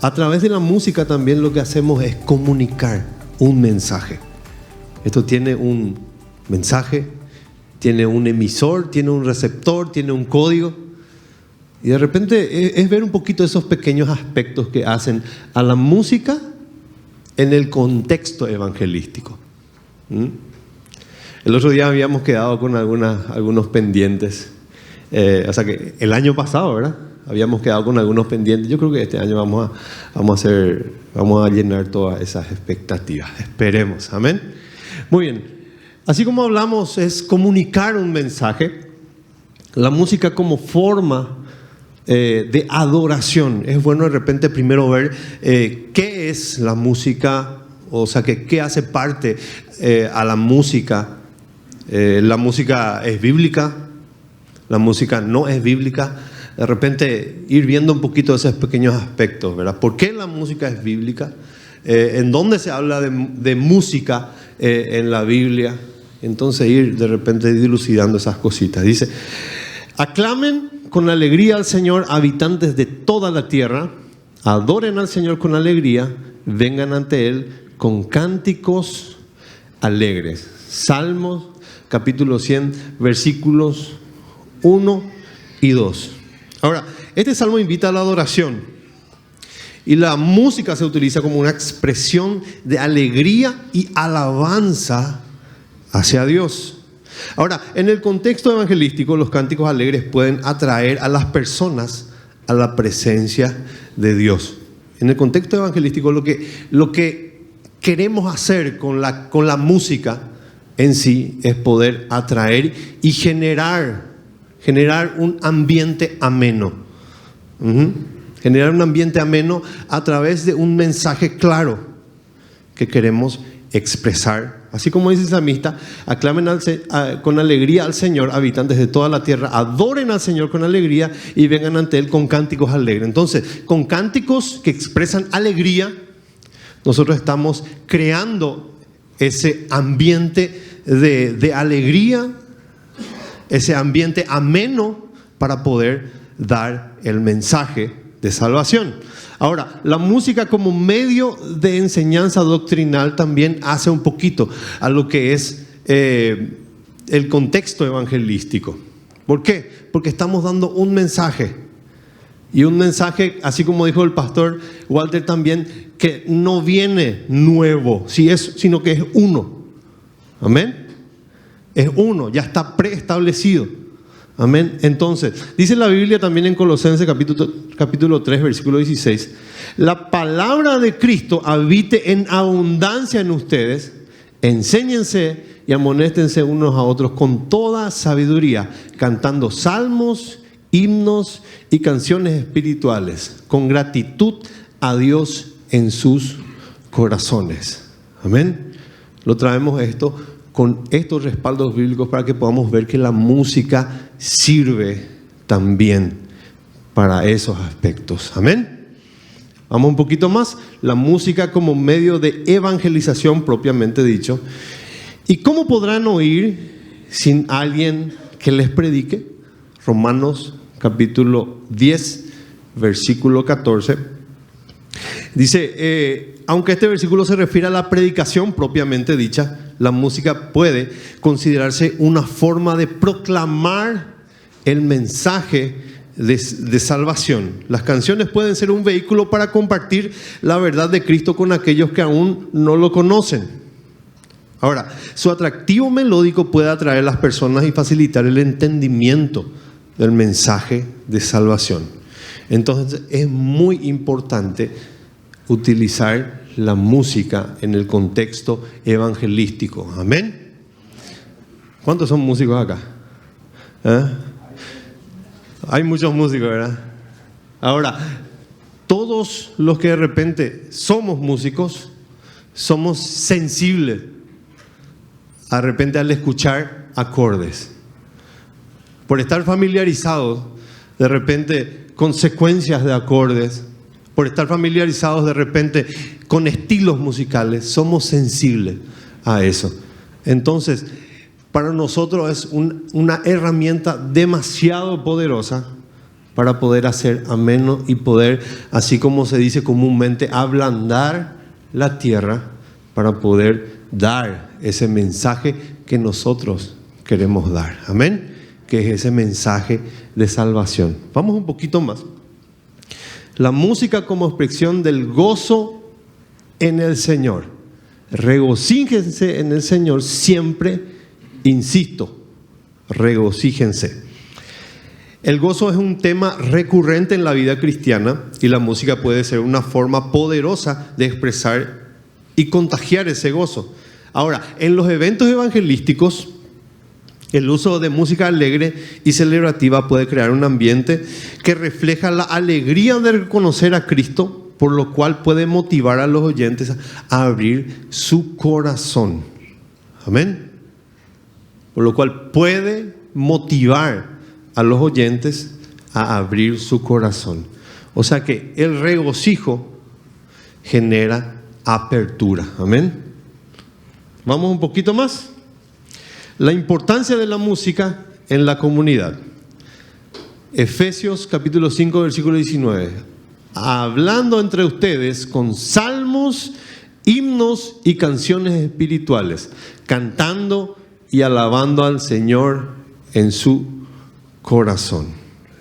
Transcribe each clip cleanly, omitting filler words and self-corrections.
a través de la música también lo que hacemos es comunicar un mensaje. Esto tiene un mensaje, tiene un emisor, tiene un receptor, tiene un código. Y de repente es ver un poquito esos pequeños aspectos que hacen a la música en el contexto evangelístico. El otro día habíamos quedado con algunos pendientes. O sea que el año pasado, ¿verdad? Habíamos quedado con algunos pendientes. Yo creo que este año vamos a llenar todas esas expectativas. Esperemos. Amén. Muy bien. Así como hablamos, es comunicar un mensaje. La música como forma de adoración. Es bueno de repente primero ver qué es la música, o sea, qué hace parte a la música. La música es bíblica, la música no es bíblica. De repente ir viendo un poquito esos pequeños aspectos, ¿verdad? ¿Por qué la música es bíblica? ¿En dónde se habla de música en la Biblia? Entonces ir de repente dilucidando esas cositas. Dice: aclamen con alegría al Señor, habitantes de toda la tierra. Adoren al Señor con alegría. Vengan ante Él con cánticos alegres. Salmos capítulo 100, versículos 1 y 2. Ahora, este salmo invita a la adoración. Y la música se utiliza como una expresión de alegría y alabanza hacia Dios. Ahora, en el contexto evangelístico, los cánticos alegres pueden atraer a las personas a la presencia de Dios. En el contexto evangelístico, lo que queremos hacer con la música en sí es poder atraer y generar un ambiente ameno. Generar un ambiente ameno a través de un mensaje claro que queremos expresar. Así como dice el salmista: aclamen con alegría al Señor, habitantes de toda la tierra. Adoren al Señor con alegría y vengan ante Él con cánticos alegres. Entonces, con cánticos que expresan alegría, nosotros estamos creando ese ambiente de alegría, ese ambiente ameno para poder dar el mensaje de salvación. Ahora, la música como medio de enseñanza doctrinal también hace un poquito a lo que es el contexto evangelístico. ¿Por qué? Porque estamos dando un mensaje. Y un mensaje, así como dijo el pastor Walter también, que no viene nuevo, sino que es uno. Amén. Es uno, ya está preestablecido. Amén. Entonces, dice la Biblia también en Colosenses capítulo 3, versículo 16: la palabra de Cristo habite en abundancia en ustedes, enséñense y amonéstense unos a otros con toda sabiduría, cantando salmos, himnos y canciones espirituales, con gratitud a Dios en sus corazones. Amén. Lo traemos esto con estos respaldos bíblicos para que podamos ver que la música sirve también para esos aspectos. Amén. Vamos un poquito más. La música como medio de evangelización propiamente dicho. ¿Y cómo podrán oír sin alguien que les predique? Romanos capítulo 10, versículo 14. Dice, aunque este versículo se refiere a la predicación propiamente dicha, la música puede considerarse una forma de proclamar el mensaje de salvación. Las canciones pueden ser un vehículo para compartir la verdad de Cristo con aquellos que aún no lo conocen. Ahora, su atractivo melódico puede atraer a las personas y facilitar el entendimiento del mensaje de salvación. Entonces, es muy importante utilizar la música en el contexto evangelístico. Amén. ¿Cuántos son músicos acá? Hay muchos músicos, ¿verdad? Ahora, todos los que de repente somos músicos, somos sensibles de repente al escuchar acordes. Por estar familiarizados de repente con secuencias de acordes, por estar familiarizados de repente con estilos musicales, somos sensibles a eso. Entonces, para nosotros es una herramienta demasiado poderosa para poder hacer ameno y poder, así como se dice comúnmente, ablandar la tierra para poder dar ese mensaje que nosotros queremos dar. Amén. Que es ese mensaje de salvación. Vamos un poquito más. La música como expresión del gozo en el Señor. Regocíjense en el Señor siempre, insisto, regocíjense. El gozo es un tema recurrente en la vida cristiana y la música puede ser una forma poderosa de expresar y contagiar ese gozo. Ahora, en los eventos evangelísticos, el uso de música alegre y celebrativa puede crear un ambiente que refleja la alegría de reconocer a Cristo, por lo cual puede motivar a los oyentes a abrir su corazón. Amén. Por lo cual puede motivar a los oyentes a abrir su corazón. O sea que el regocijo genera apertura. Amén. Vamos un poquito más. La importancia de la música en la comunidad. Efesios capítulo 5, versículo 19. Hablando entre ustedes con salmos, himnos y canciones espirituales, cantando y alabando al Señor en su corazón.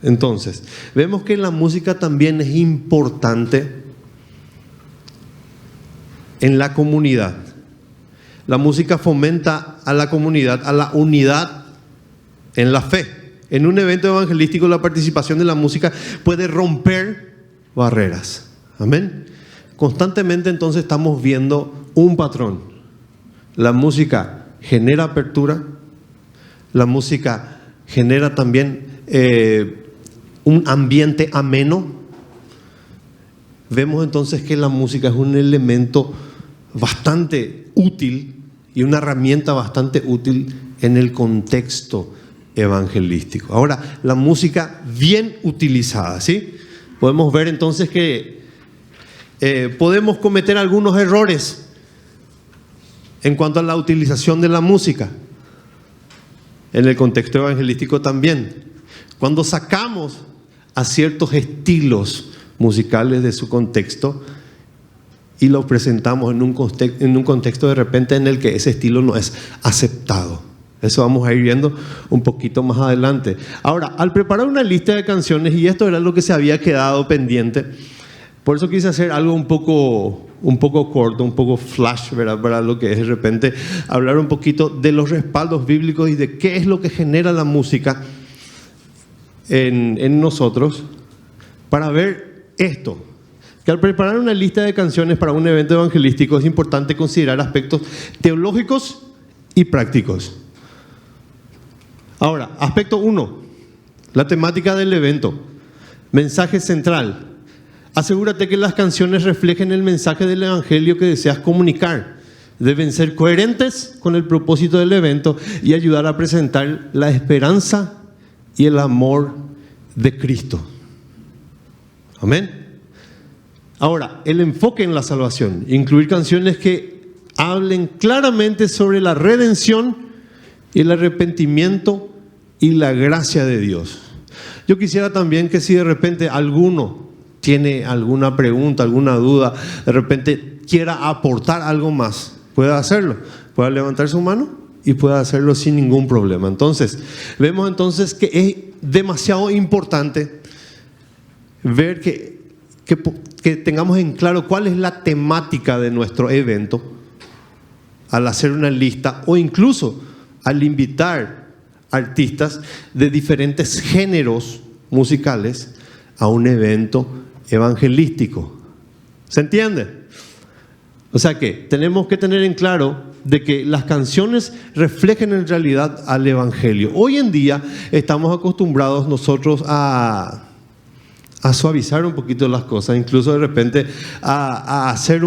Entonces, vemos que la música también es importante en la comunidad. La música fomenta a la comunidad, a la unidad en la fe. En un evento evangelístico, la participación de la música puede romper barreras. Amén. Constantemente entonces estamos viendo un patrón. La música genera apertura. La música genera también un ambiente ameno. Vemos entonces que la música es un elemento bastante útil y una herramienta bastante útil en el contexto evangelístico. Ahora, la música bien utilizada, ¿sí? Podemos ver entonces que podemos cometer algunos errores en cuanto a la utilización de la música en el contexto evangelístico también. Cuando sacamos a ciertos estilos musicales de su contexto y lo presentamos en un contexto de repente en el que ese estilo no es aceptado. Eso vamos a ir viendo un poquito más adelante. Ahora, al preparar una lista de canciones, y esto era lo que se había quedado pendiente, por eso quise hacer algo un poco corto, un poco flash, ¿verdad? Para lo que es de repente hablar un poquito de los respaldos bíblicos y de qué es lo que genera la música en nosotros, para ver esto. Que al preparar una lista de canciones para un evento evangelístico es importante considerar aspectos teológicos y prácticos. Ahora, aspecto 1, la temática del evento. Mensaje central. Asegúrate que las canciones reflejen el mensaje del evangelio que deseas comunicar. Deben ser coherentes con el propósito del evento y ayudar a presentar la esperanza y el amor de Cristo. Amén. Ahora, el enfoque en la salvación, incluir canciones que hablen claramente sobre la redención y el arrepentimiento y la gracia de Dios. Yo quisiera también que si de repente alguno tiene alguna pregunta, alguna duda, de repente quiera aportar algo más, pueda hacerlo, pueda levantar su mano y pueda hacerlo sin ningún problema. Entonces, vemos entonces que es demasiado importante ver que tengamos en claro cuál es la temática de nuestro evento al hacer una lista o incluso al invitar artistas de diferentes géneros musicales a un evento evangelístico. ¿Se entiende? O sea que tenemos que tener en claro de que las canciones reflejen en realidad al evangelio. Hoy en día estamos acostumbrados nosotros a suavizar un poquito las cosas, incluso de repente a hacer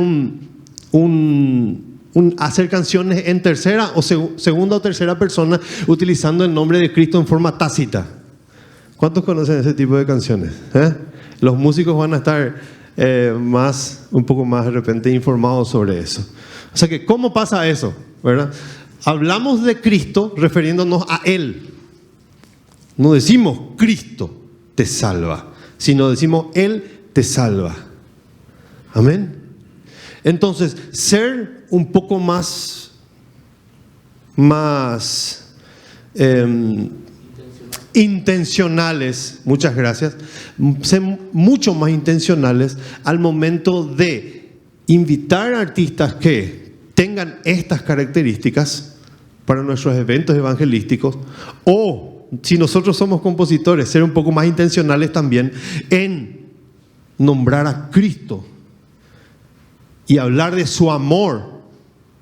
hacer canciones en tercera o segunda o tercera persona utilizando el nombre de Cristo en forma tácita. ¿Cuántos conocen ese tipo de canciones? Los músicos van a estar un poco más de repente informados sobre eso. O sea que, ¿cómo pasa eso? ¿Verdad? Hablamos de Cristo refiriéndonos a Él. No decimos Cristo, te salva, sino decimos Él te salva. Amén. Entonces, ser un poco más intencionales, muchas gracias, ser mucho más intencionales al momento de invitar a artistas que tengan estas características para nuestros eventos evangelísticos, o si nosotros somos compositores, ser un poco más intencionales también en nombrar a Cristo y hablar de su amor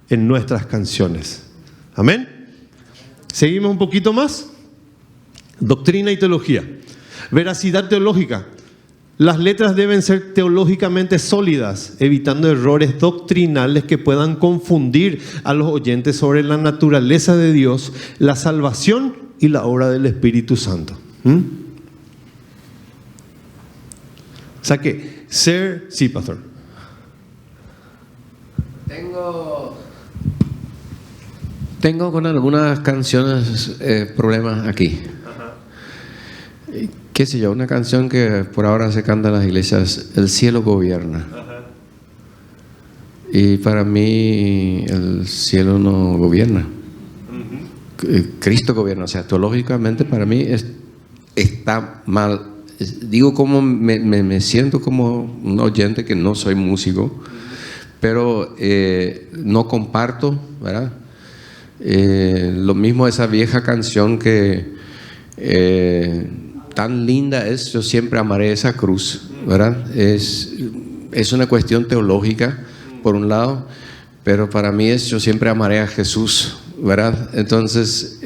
en nuestras canciones. Amén. Seguimos un poquito más. Doctrina y teología. Veracidad teológica. Las letras deben ser teológicamente sólidas, evitando errores doctrinales que puedan confundir a los oyentes sobre la naturaleza de Dios, la salvación y la obra del Espíritu Santo. O sea que ser... Sí, pastor. Tengo con algunas canciones problemas aquí. Qué sé yo, una canción que por ahora se canta en las iglesias, El cielo gobierna. Y para mí el cielo no gobierna. Cristo gobierna. O sea, teológicamente para mí está mal. Digo como me siento como un oyente que no soy músico, pero no comparto, ¿verdad? Lo mismo esa vieja canción que tan linda es, yo siempre amaré esa cruz, ¿verdad? Es una cuestión teológica, por un lado, pero para mí es, yo siempre amaré a Jesús, ¿verdad? Entonces,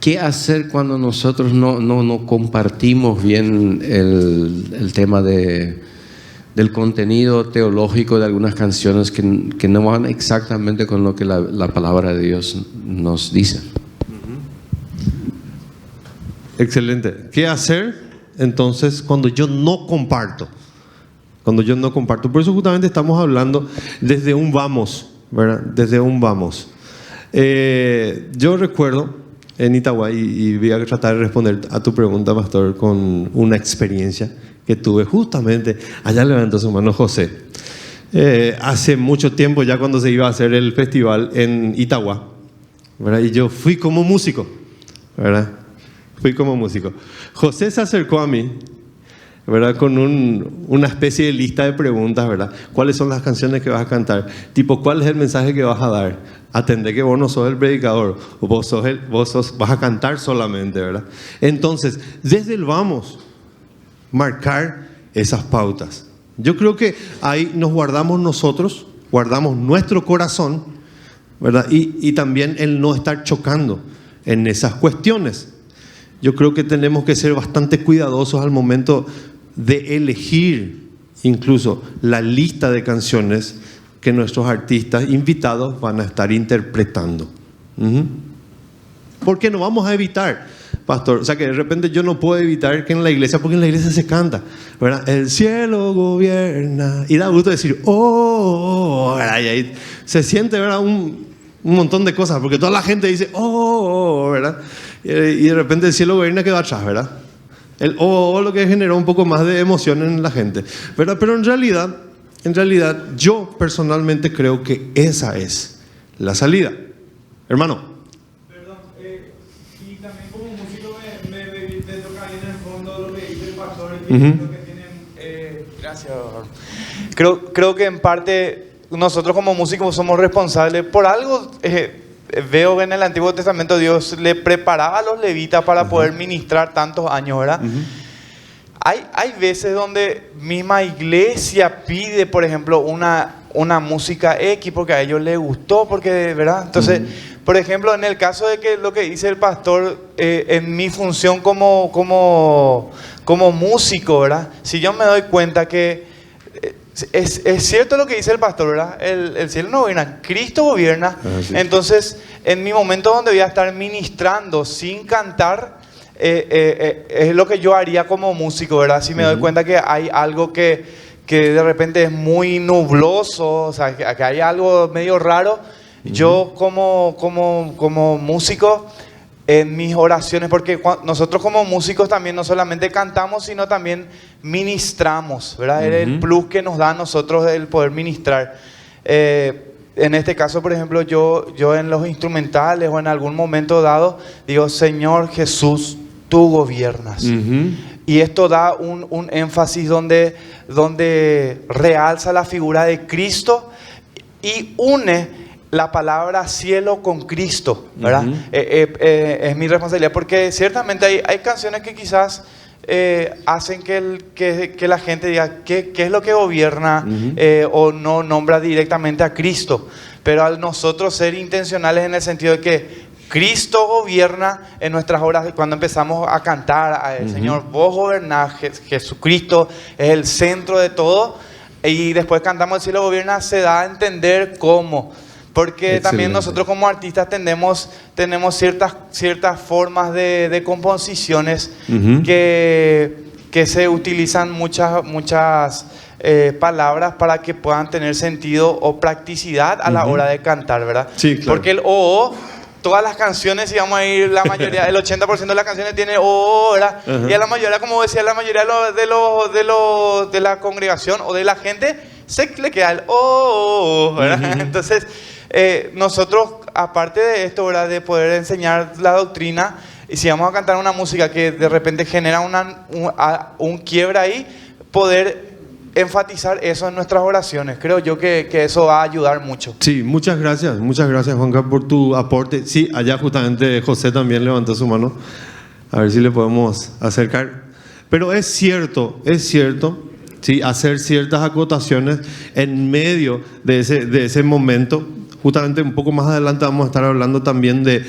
¿qué hacer cuando nosotros no compartimos bien el tema del contenido teológico de algunas canciones que no van exactamente con lo que la palabra de Dios nos dice? Excelente. ¿Qué hacer entonces cuando yo no comparto? Cuando yo no comparto. Por eso justamente estamos hablando desde un vamos, ¿verdad? Desde un vamos. Yo recuerdo en Itagüí, y voy a tratar de responder a tu pregunta, pastor, con una experiencia que tuve justamente. Allá levantó su mano José. Hace mucho tiempo, ya cuando se iba a hacer el festival en Itagüí, ¿verdad? Y yo fui como músico, ¿verdad? Fui como músico. José se acercó a mí, ¿verdad? Con una especie de lista de preguntas, ¿verdad? ¿Cuáles son las canciones que vas a cantar? Tipo, ¿cuál es el mensaje que vas a dar? Atendé que vos no sos el predicador, o vas a cantar solamente, ¿verdad? Entonces, desde el vamos, marcar esas pautas. Yo creo que ahí nos guardamos nosotros, guardamos nuestro corazón, ¿verdad? Y también el no estar chocando en esas cuestiones. Yo creo que tenemos que ser bastante cuidadosos al momento de elegir incluso la lista de canciones que nuestros artistas invitados van a estar interpretando. Porque no vamos a evitar, pastor, o sea que de repente yo no puedo evitar que en la iglesia, porque en la iglesia se canta, ¿verdad? El cielo gobierna, y da gusto decir, oh, ¿verdad? Y ahí se siente, ¿verdad? Un montón de cosas, porque toda la gente dice, oh, ¿verdad? Y de repente el cielo gobierna quedó atrás, ¿verdad? El lo que generó un poco más de emoción en la gente, ¿verdad? Pero en realidad yo personalmente creo que esa es la salida. Hermano. Perdón, y también como músico me toca ahí en el fondo lo que dice el pastor, que tienen, gracias. Creo que en parte nosotros como músicos somos responsables por algo. Veo que en el Antiguo Testamento Dios le preparaba a los levitas para poder ministrar tantos años, ¿verdad? Hay veces donde misma iglesia pide, por ejemplo, una música X porque a ellos les gustó, porque, ¿verdad? Entonces, por ejemplo, en el caso de que lo que dice el pastor, en mi función como músico, ¿verdad? Si yo me doy cuenta que es cierto lo que dice el pastor, ¿verdad? El cielo no gobierna, Cristo gobierna. Sí. Entonces, en mi momento donde voy a estar ministrando sin cantar, es lo que yo haría como músico, ¿verdad? Si me doy cuenta que hay algo que de repente es muy nubloso, o sea, que hay algo medio raro, yo como músico en mis oraciones, porque nosotros como músicos también no solamente cantamos, sino también ministramos, ¿verdad? Es el plus que nos da a nosotros el poder ministrar. En este caso, por ejemplo, yo en los instrumentales o en algún momento dado digo, Señor Jesús, tú gobiernas. Y esto da un énfasis donde realza la figura de Cristo y une la palabra cielo con Cristo, ¿verdad? Es mi responsabilidad, porque ciertamente hay canciones que quizás hacen que la gente diga ¿qué es lo que gobierna? O no nombra directamente a Cristo. Pero al nosotros ser intencionales en el sentido de que Cristo gobierna en nuestras obras, cuando empezamos a cantar al Señor, vos gobernás, Jesucristo es el centro de todo, y después cantamos el cielo gobierna, se da a entender cómo. Porque también nosotros como artistas tenemos ciertas formas de composiciones que se utilizan muchas palabras para que puedan tener sentido o practicidad a la hora de cantar, ¿verdad? Sí, claro. Porque el o, todas las canciones, si vamos a ir, la mayoría, el 80% de las canciones tiene o, ¿verdad? Y a la mayoría, como decía, la mayoría de la congregación o de la gente, se le queda el o, ¿verdad? Entonces, nosotros, aparte de esto, ¿verdad?, de poder enseñar la doctrina, y si vamos a cantar una música que de repente genera un quiebre ahí, poder enfatizar eso en nuestras oraciones. Creo yo que eso va a ayudar mucho. Sí, muchas gracias Juanca por tu aporte. Sí, allá justamente José también levantó su mano, a ver si le podemos acercar. Pero es cierto, sí, hacer ciertas acotaciones en medio de ese momento. Justamente un poco más adelante vamos a estar hablando también de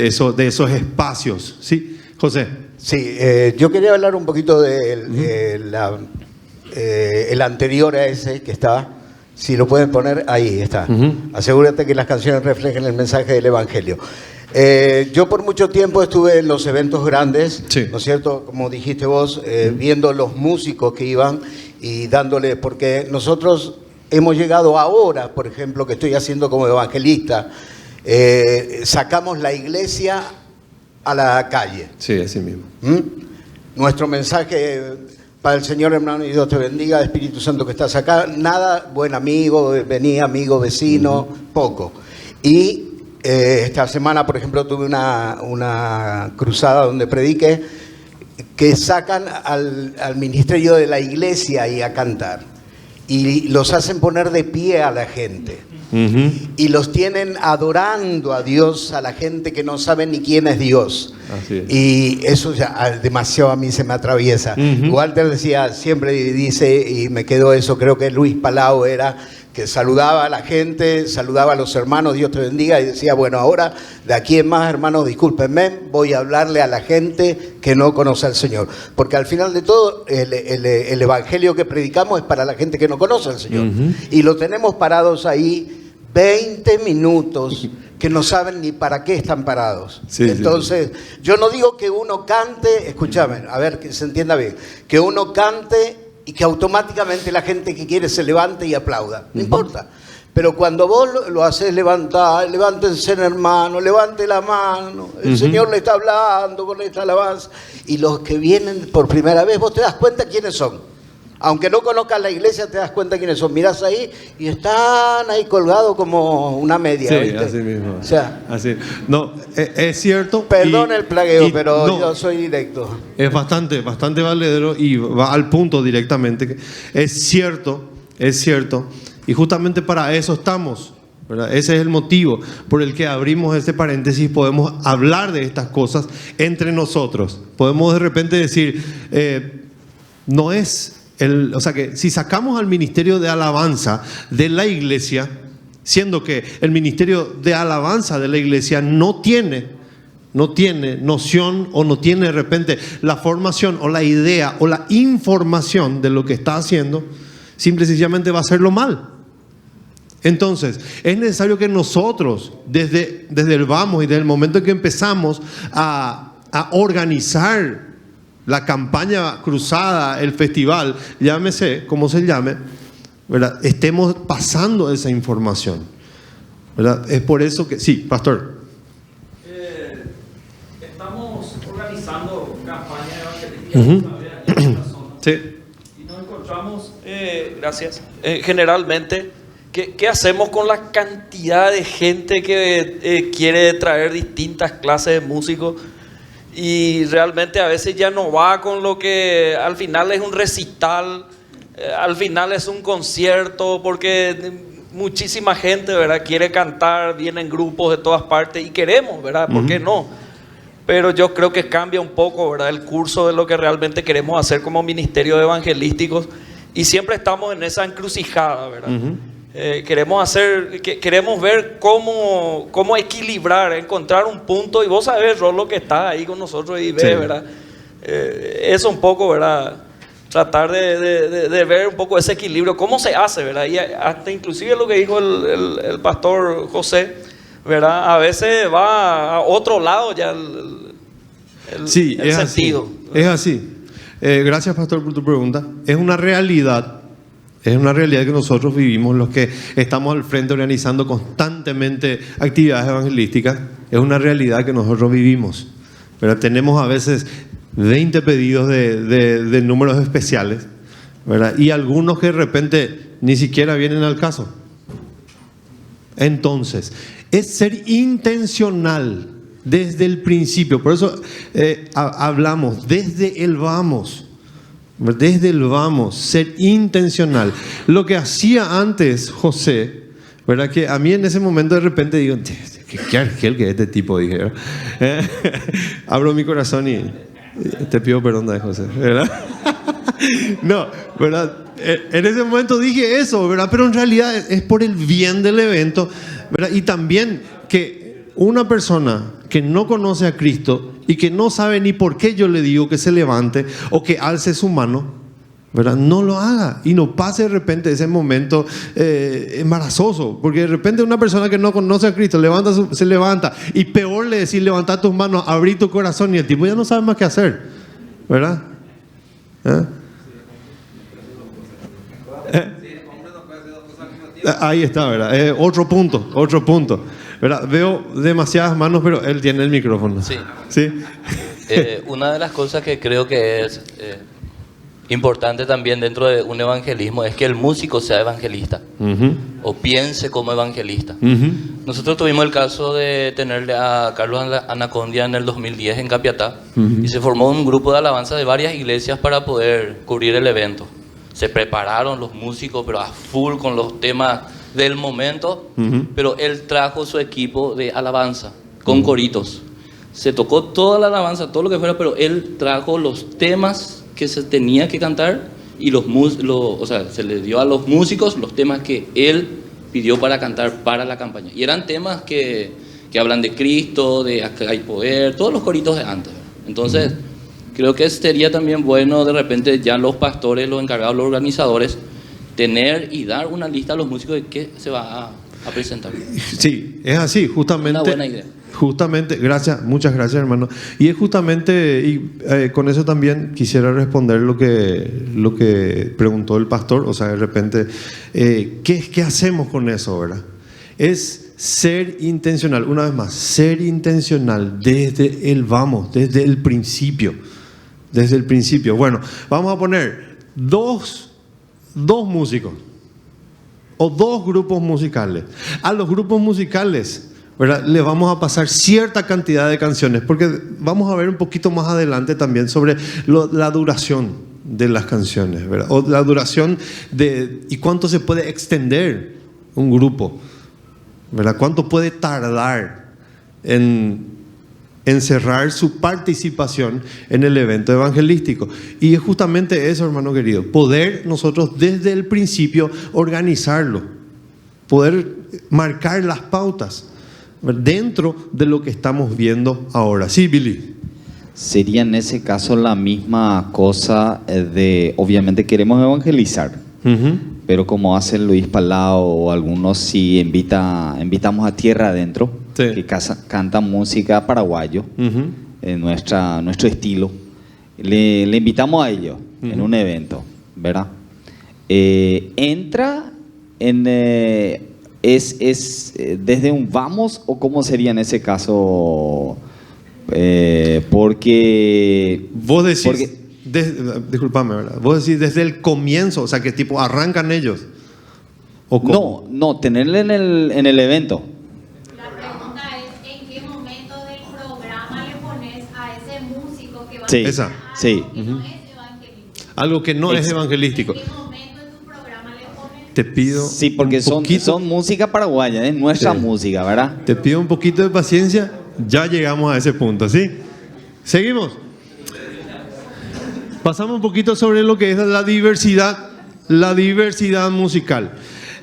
esos espacios. ¿Sí, José? Sí, yo quería hablar un poquito de el anterior a ese que está. Si lo pueden poner, ahí está. Asegúrate que las canciones reflejen el mensaje del Evangelio. Yo por mucho tiempo estuve en los eventos grandes, sí, ¿no es cierto? Como dijiste vos, viendo los músicos que iban y dándole, porque nosotros hemos llegado ahora, por ejemplo, que estoy haciendo como evangelista, sacamos la iglesia a la calle. Sí, así mismo. Nuestro mensaje para el Señor, hermano, y Dios te bendiga, Espíritu Santo que estás acá, nada, buen amigo, vení, amigo, vecino, poco. Y esta semana, por ejemplo, tuve una cruzada donde prediqué, que sacan al ministerio de la iglesia ahí a cantar. Y los hacen poner de pie a la gente. Y los tienen adorando a Dios, a la gente que no sabe ni quién es Dios. Así es. Y eso ya demasiado a mí se me atraviesa. Walter decía, siempre dice, y me quedó eso, creo que Luis Palau era, que saludaba a la gente, saludaba a los hermanos, Dios te bendiga, y decía, bueno, ahora de aquí en más, hermanos, discúlpenme, voy a hablarle a la gente que no conoce al Señor. Porque al final de todo, el evangelio que predicamos es para la gente que no conoce al Señor. Y lo tenemos parados ahí 20 minutos que no saben ni para qué están parados. Sí, entonces, sí. Yo no digo que uno cante, escúchame, a ver que se entienda bien, que uno cante y que automáticamente la gente que quiere se levante y aplauda. No importa. Pero cuando vos lo haces levantar, levántense, hermano, levante la mano, el Señor le está hablando con esta alabanza. Y los que vienen por primera vez, vos te das cuenta quiénes son. Aunque no conozcas la iglesia, te das cuenta quiénes son. Mirás ahí y están ahí colgados como una media. Sí, ¿viste? Así mismo. O sea, así. No, es cierto. Perdón el plagueo, pero no, yo soy directo. Es bastante valedero y va al punto directamente. Es cierto. Y justamente para eso estamos, ¿verdad? Ese es el motivo por el que abrimos este paréntesis. Podemos hablar de estas cosas entre nosotros. Podemos de repente decir, no es... o sea que si sacamos al ministerio de alabanza de la iglesia, siendo que el ministerio de alabanza de la iglesia no tiene noción o no tiene de repente la formación o la idea o la información de lo que está haciendo, simple y sencillamente va a hacerlo mal. Entonces, es necesario que nosotros, desde el vamos y desde el momento en que empezamos a organizar la campaña cruzada, el festival, llámese como se llame, ¿verdad?, estemos pasando esa información, ¿verdad? Es por eso que... Sí, pastor. estamos organizando campañas evangelísticas en esta zona. Sí. Y nos encontramos, generalmente, ¿qué hacemos con la cantidad de gente que quiere traer distintas clases de músicos? Y realmente a veces ya no va con lo que al final es un recital, al final es un concierto, porque muchísima gente, ¿verdad?, quiere cantar, vienen grupos de todas partes y queremos, ¿verdad? ¿Por qué no? Pero yo creo que cambia un poco, ¿verdad?, el curso de lo que realmente queremos hacer como ministerio evangelísticos, y siempre estamos en esa encrucijada, ¿verdad? Queremos ver cómo equilibrar, encontrar un punto, y vos sabés, Rolo, que está ahí con nosotros y ves, sí, ¿verdad? Eso un poco, ¿verdad? Tratar de ver un poco ese equilibrio, cómo se hace, ¿verdad? Y hasta inclusive lo que dijo el pastor José, ¿verdad? A veces va a otro lado ya el sentido. Es así. Gracias, pastor, por tu pregunta. Es una realidad que nosotros vivimos, los que estamos al frente organizando constantemente actividades evangelísticas. Es una realidad que nosotros vivimos, ¿verdad? Tenemos a veces 20 pedidos de números especiales, ¿verdad? Y algunos que de repente ni siquiera vienen al caso. Entonces, es ser intencional desde el principio. Por eso hablamos desde el vamos. Desde el vamos, ser intencional. Lo que hacía antes José, ¿verdad? Que a mí en ese momento de repente digo, qué argel que es este tipo, dije. Abro mi corazón y te pido perdón de José, ¿verdad? No, ¿verdad? En ese momento dije eso, ¿verdad? Pero en realidad es por el bien del evento, ¿verdad? Y también que una persona que no conoce a Cristo y que no sabe ni por qué yo le digo que se levante o que alce su mano, ¿verdad?, no lo haga y no pase de repente ese momento embarazoso, porque de repente una persona que no conoce a Cristo se levanta, y peor le decir levanta tus manos, abrí tu corazón, y el tipo ya no sabe más qué hacer, ¿verdad? Ahí está, ¿verdad? Otro punto, ¿verdad? Veo demasiadas manos, pero él tiene el micrófono. Sí. ¿Sí? Una de las cosas que creo que es importante también dentro de un evangelismo es que el músico sea evangelista, o piense como evangelista. Nosotros tuvimos el caso de tenerle a Carlos Anacondia en el 2010 en Capiatá, y se formó un grupo de alabanza de varias iglesias para poder cubrir el evento. Se prepararon los músicos, pero a full con los temas del momento, pero él trajo su equipo de alabanza con coritos. Se tocó toda la alabanza, todo lo que fuera, pero él trajo los temas que se tenía que cantar y se le dio a los músicos los temas que él pidió para cantar para la campaña. Y eran temas que hablan de Cristo, de acá hay poder, todos los coritos de antes. Entonces, creo que sería también bueno de repente ya los pastores, los encargados, los organizadores, tener y dar una lista a los músicos de qué se va a presentar. Sí, es así, justamente. Una buena idea. Justamente, gracias, muchas gracias, hermano. Y es justamente, y con eso también quisiera responder lo que preguntó el pastor. O sea, de repente, ¿qué hacemos con eso, verdad? Es ser intencional, una vez más, ser intencional desde el vamos, desde el principio. Desde el principio. Bueno, vamos a poner dos músicos o dos grupos musicales. A los grupos musicales, ¿verdad?, le vamos a pasar cierta cantidad de canciones, porque vamos a ver un poquito más adelante también sobre la duración de las canciones, ¿verdad? O la duración y cuánto se puede extender un grupo, ¿verdad? Cuánto puede tardar en cerrar su participación en el evento evangelístico. Y es justamente eso, hermano querido, poder nosotros desde el principio organizarlo, poder marcar las pautas dentro de lo que estamos viendo ahora. Sí, Billy. Sería en ese caso la misma cosa obviamente queremos evangelizar, pero como hace Luis Palau o algunos, si invitamos a tierra adentro, sí, que cantan música paraguayo, nuestro estilo, le invitamos a ellos en un evento, ¿verdad? Entra en ¿es desde un vamos o cómo sería en ese caso? Porque... Vos decís, porque- disculpame, ¿verdad? Vos decís desde el comienzo, o sea, que tipo arrancan ellos. ¿O cómo? No, tenerle en el evento. La pregunta es, ¿en qué momento del programa le pones a ese músico que va Sí, a esa. hacer algo sí. que no es evangelístico? Algo que no es evangelístico. ¿En qué momento de tu programa le pones? Te pido Sí, porque un son poquito- música paraguaya, es nuestra Sí. música, ¿verdad? Te pido un poquito de paciencia, ya llegamos a ese punto, ¿sí? Seguimos. Pasamos un poquito sobre lo que es la diversidad musical.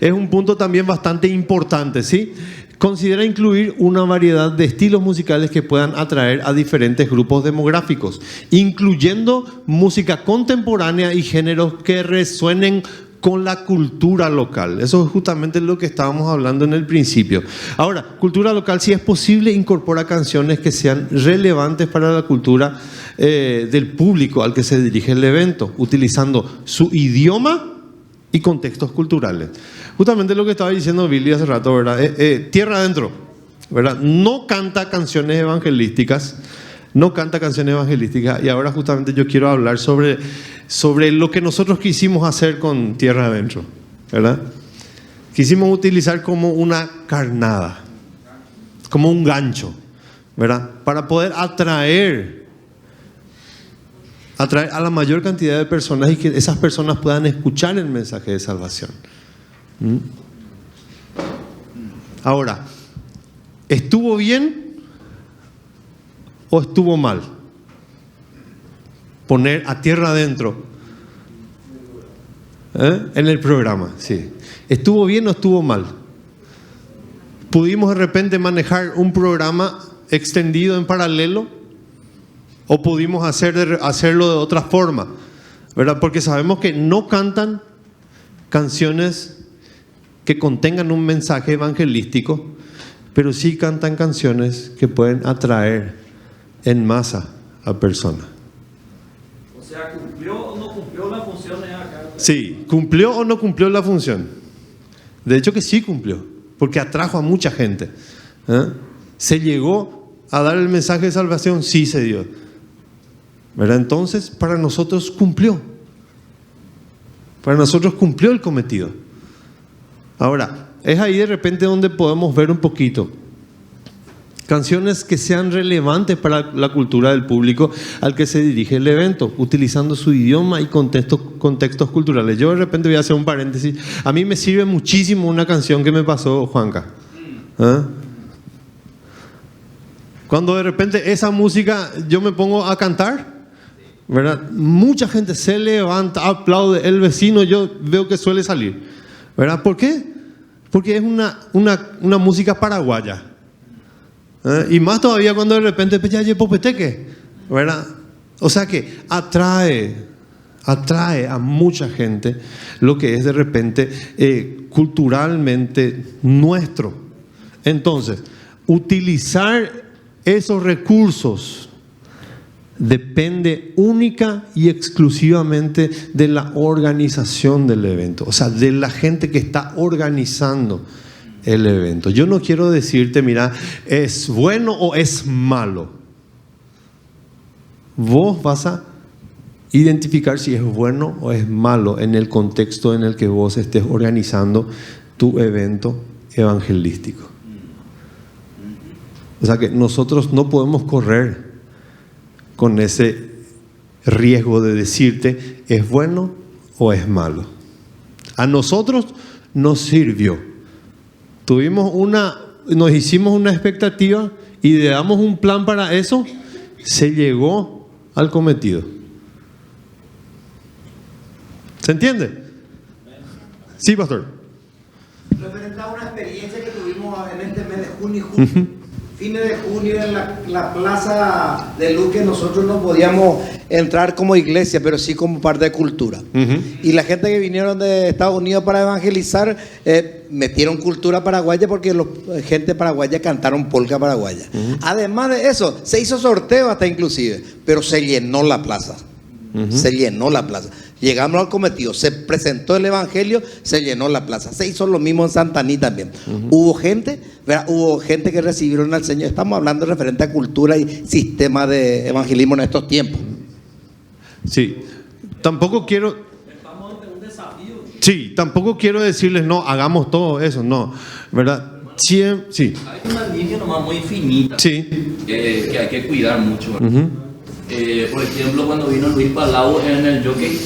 Es un punto también bastante importante, ¿sí? Considera incluir una variedad de estilos musicales que puedan atraer a diferentes grupos demográficos, incluyendo música contemporánea y géneros que resuenen con la cultura local. Eso es justamente lo que estábamos hablando en el principio. Ahora, cultura local, si es posible, incorpora canciones que sean relevantes para la cultura del público al que se dirige el evento, utilizando su idioma y contextos culturales. Justamente lo que estaba diciendo Billy hace rato, ¿verdad? Tierra Adentro, ¿verdad? No canta canciones evangelísticas, y ahora justamente yo quiero hablar sobre lo que nosotros quisimos hacer con Tierra Adentro, ¿verdad? Quisimos utilizar como una carnada, como un gancho, ¿verdad? Para poder atraer a la mayor cantidad de personas y que esas personas puedan escuchar el mensaje de salvación. Ahora, ¿estuvo bien o estuvo mal poner a Tierra Adentro en el programa? Sí. ¿Estuvo bien o estuvo mal? ¿Pudimos de repente manejar un programa extendido en paralelo? ¿O pudimos hacerlo de otra forma? ¿Verdad? Porque sabemos que no cantan canciones que contengan un mensaje evangelístico, pero sí cantan canciones que pueden atraer en masa a personas. O sea, ¿cumplió o no cumplió la función acá? Sí, ¿cumplió o no cumplió la función? De hecho que sí cumplió, porque atrajo a mucha gente. ¿Se llegó a dar el mensaje de salvación? Sí se dio. ¿Verdad? Entonces, para nosotros cumplió. Para nosotros cumplió el cometido. Ahora, es ahí de repente donde podemos ver un poquito canciones que sean relevantes para la cultura del público al que se dirige el evento, utilizando su idioma y contextos culturales. Yo de repente voy a hacer un paréntesis. A mí me sirve muchísimo una canción que me pasó Juanca. Cuando de repente esa música yo me pongo a cantar, ¿verdad? Mucha gente se levanta, aplaude, el vecino yo veo que suele salir, ¿verdad? ¿Por qué? Porque es una música paraguaya. Y más todavía cuando de repente popeteque, ¿verdad? O sea que atrae a mucha gente lo que es de repente culturalmente nuestro. Entonces, utilizar esos recursos depende única y exclusivamente de la organización del evento, o sea, de la gente que está organizando el evento. Yo no quiero decirte, mira, es bueno o es malo. Vos vas a identificar si es bueno o es malo en el contexto en el que vos estés organizando tu evento evangelístico. O sea que nosotros no podemos correr con ese riesgo de decirte es bueno o es malo. A nosotros nos sirvió. Nos hicimos una expectativa, ideamos un plan para eso, se llegó al cometido. ¿Se entiende? Sí, pastor. Referente a una experiencia que tuvimos en este mes de junio y julio. Fines de junio en la plaza de luz, que nosotros no podíamos entrar como iglesia, pero sí como parte de cultura. Y la gente que vinieron de Estados Unidos para evangelizar metieron cultura paraguaya, porque la gente paraguaya cantaron polka paraguaya. Además de eso, se hizo sorteo hasta inclusive, pero se llenó la plaza. Se llenó la plaza. Llegamos al cometido, se presentó el evangelio, se llenó la plaza. Se hizo lo mismo en Santaní también. Hubo gente, ¿verdad? Hubo gente que recibieron al Señor. Estamos hablando referente a cultura y sistema de evangelismo en estos tiempos. Sí, tampoco quiero... Sí, tampoco quiero decirles, no, hagamos todo eso, no, ¿verdad? Sí. Hay una línea nomás muy finita, Sí. que hay que cuidar mucho, ¿verdad? Por ejemplo, cuando vino Luis Palau en el Jockey,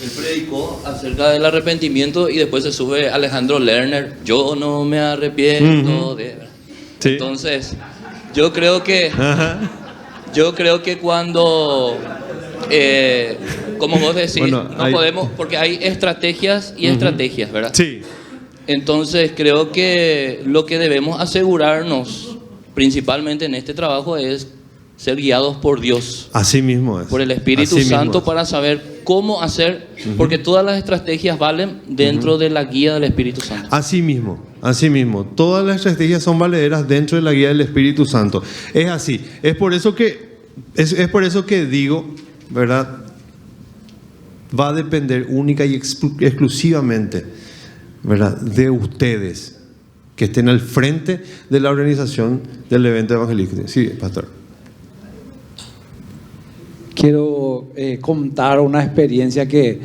él predicó acerca del arrepentimiento y después se sube Alejandro Lerner, yo no me arrepiento de... Sí. Entonces, yo creo que cuando, como vos decís, Bueno, no podemos, porque hay estrategias y estrategias, ¿verdad? Sí. Entonces creo que lo que debemos asegurarnos principalmente en este trabajo es ser guiados por Dios, Así mismo es. por el Espíritu Así mismo Santo es. para saber cómo hacer, porque todas las estrategias valen dentro de la guía del Espíritu Santo. Así mismo. Todas las estrategias son valederas dentro de la guía del Espíritu Santo. Es así. Es por eso que digo, ¿verdad? Va a depender única y exclusivamente, ¿verdad?, de ustedes que estén al frente de la organización del evento evangelístico. Sí, pastor. Quiero contar una experiencia que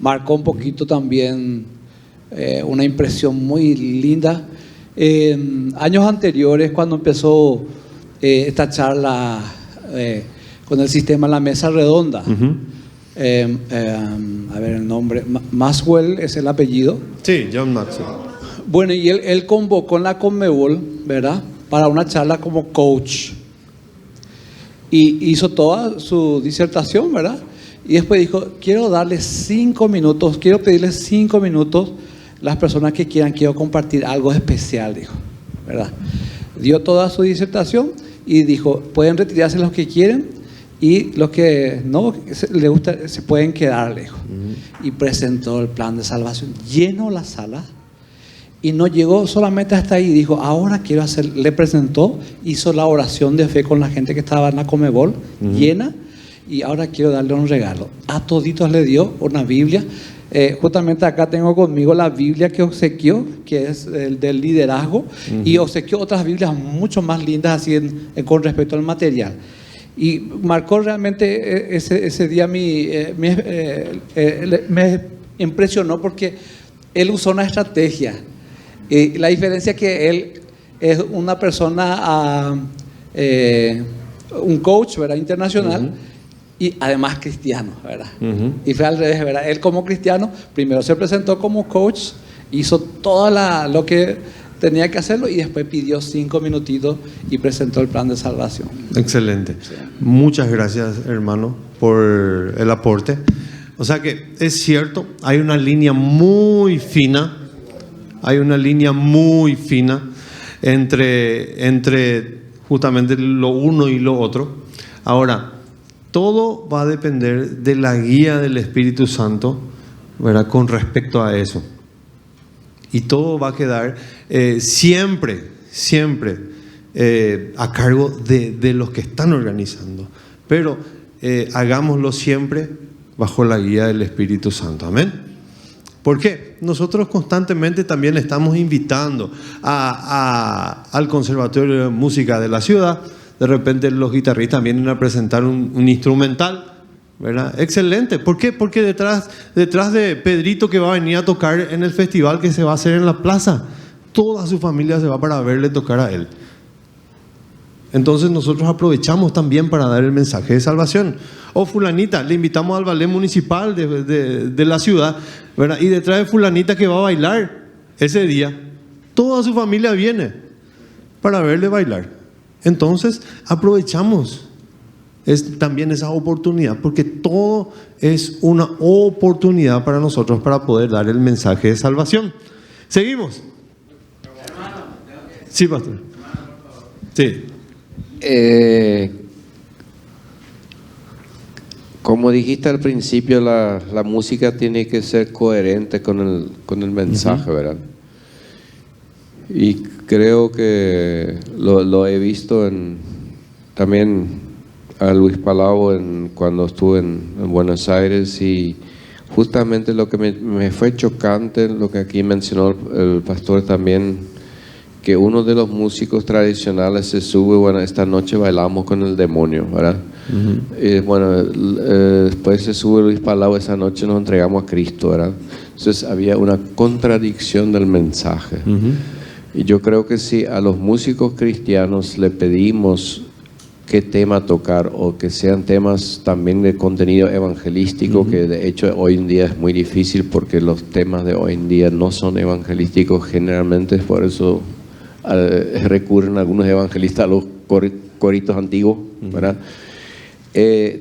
marcó un poquito también, una impresión muy linda. Años anteriores, cuando empezó esta charla con el sistema La Mesa Redonda, a ver el nombre, Maxwell es el apellido. Sí, John Maxwell. Bueno, y él convocó en la Conmebol, ¿verdad?, para una charla como coach. Y hizo toda su disertación, ¿verdad? Y después dijo, quiero darles 5 minutos, quiero pedirles 5 minutos las personas que quieran, quiero compartir algo especial, dijo, ¿verdad? Dio toda su disertación y dijo, pueden retirarse los que quieren y los que no les gusta se pueden quedar, le dijo. Y presentó el plan de salvación, llenó la sala. Y no llegó solamente hasta ahí, dijo, ahora quiero hacer, le presentó, hizo la oración de fe con la gente que estaba en la Conmebol, llena, y ahora quiero darle un regalo. A toditos le dio una Biblia. Justamente acá tengo conmigo la Biblia que obsequió, que es el del liderazgo, y obsequió otras Biblias mucho más lindas así con respecto al material. Y marcó realmente ese día me impresionó porque él usó una estrategia. La diferencia es que él es una persona, un coach, ¿verdad?, internacional, y además cristiano, ¿verdad? Y fue al revés, ¿verdad? Él como cristiano primero se presentó como coach, hizo todo lo que tenía que hacerlo y después pidió 5 minutitos y presentó el plan de salvación. Excelente. Sí. Muchas gracias, hermano, por el aporte. O sea que es cierto, hay una línea muy fina. Hay una línea muy fina entre justamente lo uno y lo otro. Ahora, todo va a depender de la guía del Espíritu Santo, ¿verdad?, con respecto a eso. Y todo va a quedar siempre a cargo de los que están organizando. Pero hagámoslo siempre bajo la guía del Espíritu Santo. Amén. ¿Por qué? Nosotros constantemente también estamos invitando al Conservatorio de Música de la ciudad. De repente los guitarristas vienen a presentar un instrumental, ¿verdad? Excelente. ¿Por qué? Porque detrás de Pedrito, que va a venir a tocar en el festival que se va a hacer en la plaza, toda su familia se va para verle tocar a él. Entonces nosotros aprovechamos también para dar el mensaje de salvación. O fulanita, le invitamos al ballet municipal de la ciudad, ¿verdad? Y detrás de fulanita que va a bailar ese día, toda su familia viene para verle bailar. Entonces aprovechamos también esa oportunidad, porque todo es una oportunidad para nosotros para poder dar el mensaje de salvación. Seguimos. Sí, pastor. Sí. Como dijiste al principio, la música tiene que ser coherente con el mensaje, ¿verdad? Y creo que lo he visto también a Luis Palau cuando estuve en Buenos Aires, y justamente lo que me fue chocante, lo que aquí mencionó el pastor también, que uno de los músicos tradicionales se sube, bueno, esta noche bailamos con el demonio, ¿verdad? Y bueno, después se sube Luis Palau, esa noche nos entregamos a Cristo, ¿verdad? Entonces había una contradicción del mensaje. Y yo creo que si a los músicos cristianos le pedimos qué tema tocar, o que sean temas también de contenido evangelístico, que de hecho hoy en día es muy difícil porque los temas de hoy en día no son evangelísticos generalmente, por eso recurren algunos evangelistas a los coritos antiguos, ¿verdad?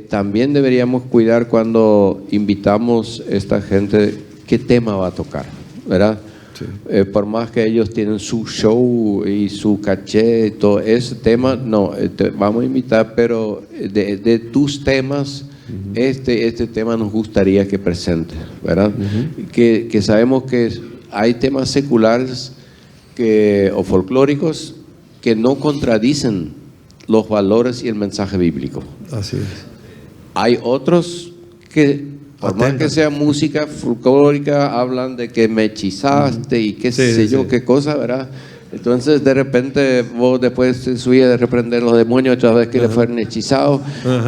También deberíamos cuidar cuando invitamos a esta gente qué tema va a tocar, ¿verdad? Sí. Por más que ellos tienen su show y su caché y todo ese tema, no, te vamos a invitar, pero de tus temas, este tema nos gustaría que presentes, ¿verdad? Que sabemos que hay temas seculares o folclóricos que no contradicen los valores y el mensaje bíblico. Así es. Hay otros que, por más que sea música folclórica, hablan de que me hechizaste y qué sé yo, qué cosa, ¿verdad? Entonces, de repente, vos después te subías de reprender los demonios otra vez que le fueron hechizados,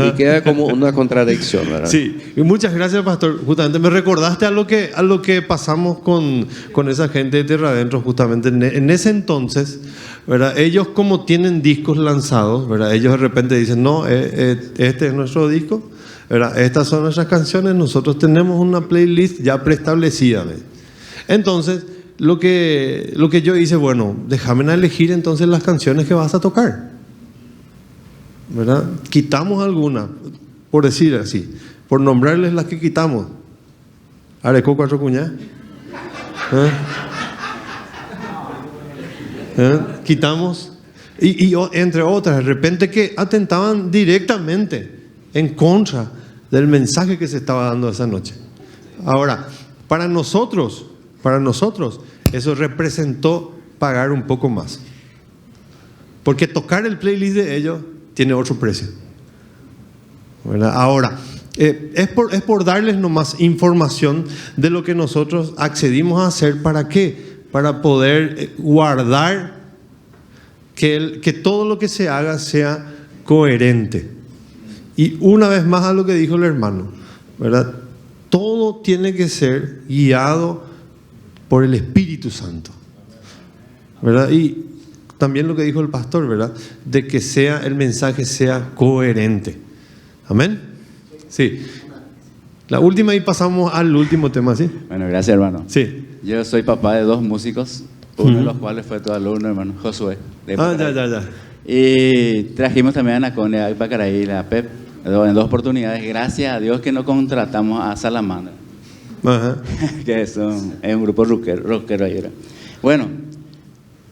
y queda como una contradicción, ¿verdad? Sí, y muchas gracias, pastor. Justamente me recordaste a lo que pasamos con esa gente de Tierra Adentro, justamente en ese entonces, ¿verdad? Ellos, como tienen discos lanzados, ¿verdad? Ellos de repente dicen, no, este es nuestro disco, ¿verdad? Estas son nuestras canciones, nosotros tenemos una playlist ya preestablecida, ¿ves? Entonces, lo que yo hice, bueno, déjame elegir entonces las canciones que vas a tocar, ¿verdad? Quitamos algunas, por decir así, por nombrarles las que quitamos. Areco cuatro cuñas. Quitamos, y entre otras, de repente que atentaban directamente en contra del mensaje que se estaba dando esa noche. Ahora, para nosotros, eso representó pagar un poco más. Porque tocar el playlist de ellos tiene otro precio, ¿verdad? Ahora, es por darles nomás información de lo que nosotros accedimos a hacer. ¿Para qué? Para poder guardar que todo lo que se haga sea coherente. Y una vez más a lo que dijo el hermano, ¿verdad? Todo tiene que ser guiado por el Espíritu Santo, ¿verdad? Y también lo que dijo el pastor, ¿verdad? De que el mensaje sea coherente. ¿Amén? Sí. La última y pasamos al último tema, ¿sí? Bueno, gracias, hermano. Sí. Yo soy papá de 2 músicos, uno de los cuales fue tu alumno, hermano Josué. Ya. Y trajimos también a Anaconda, a Ipacaraí, a Pep, en 2 oportunidades. Gracias a Dios que no contratamos a Salamandra. Que es un grupo rockero ahí era. Bueno,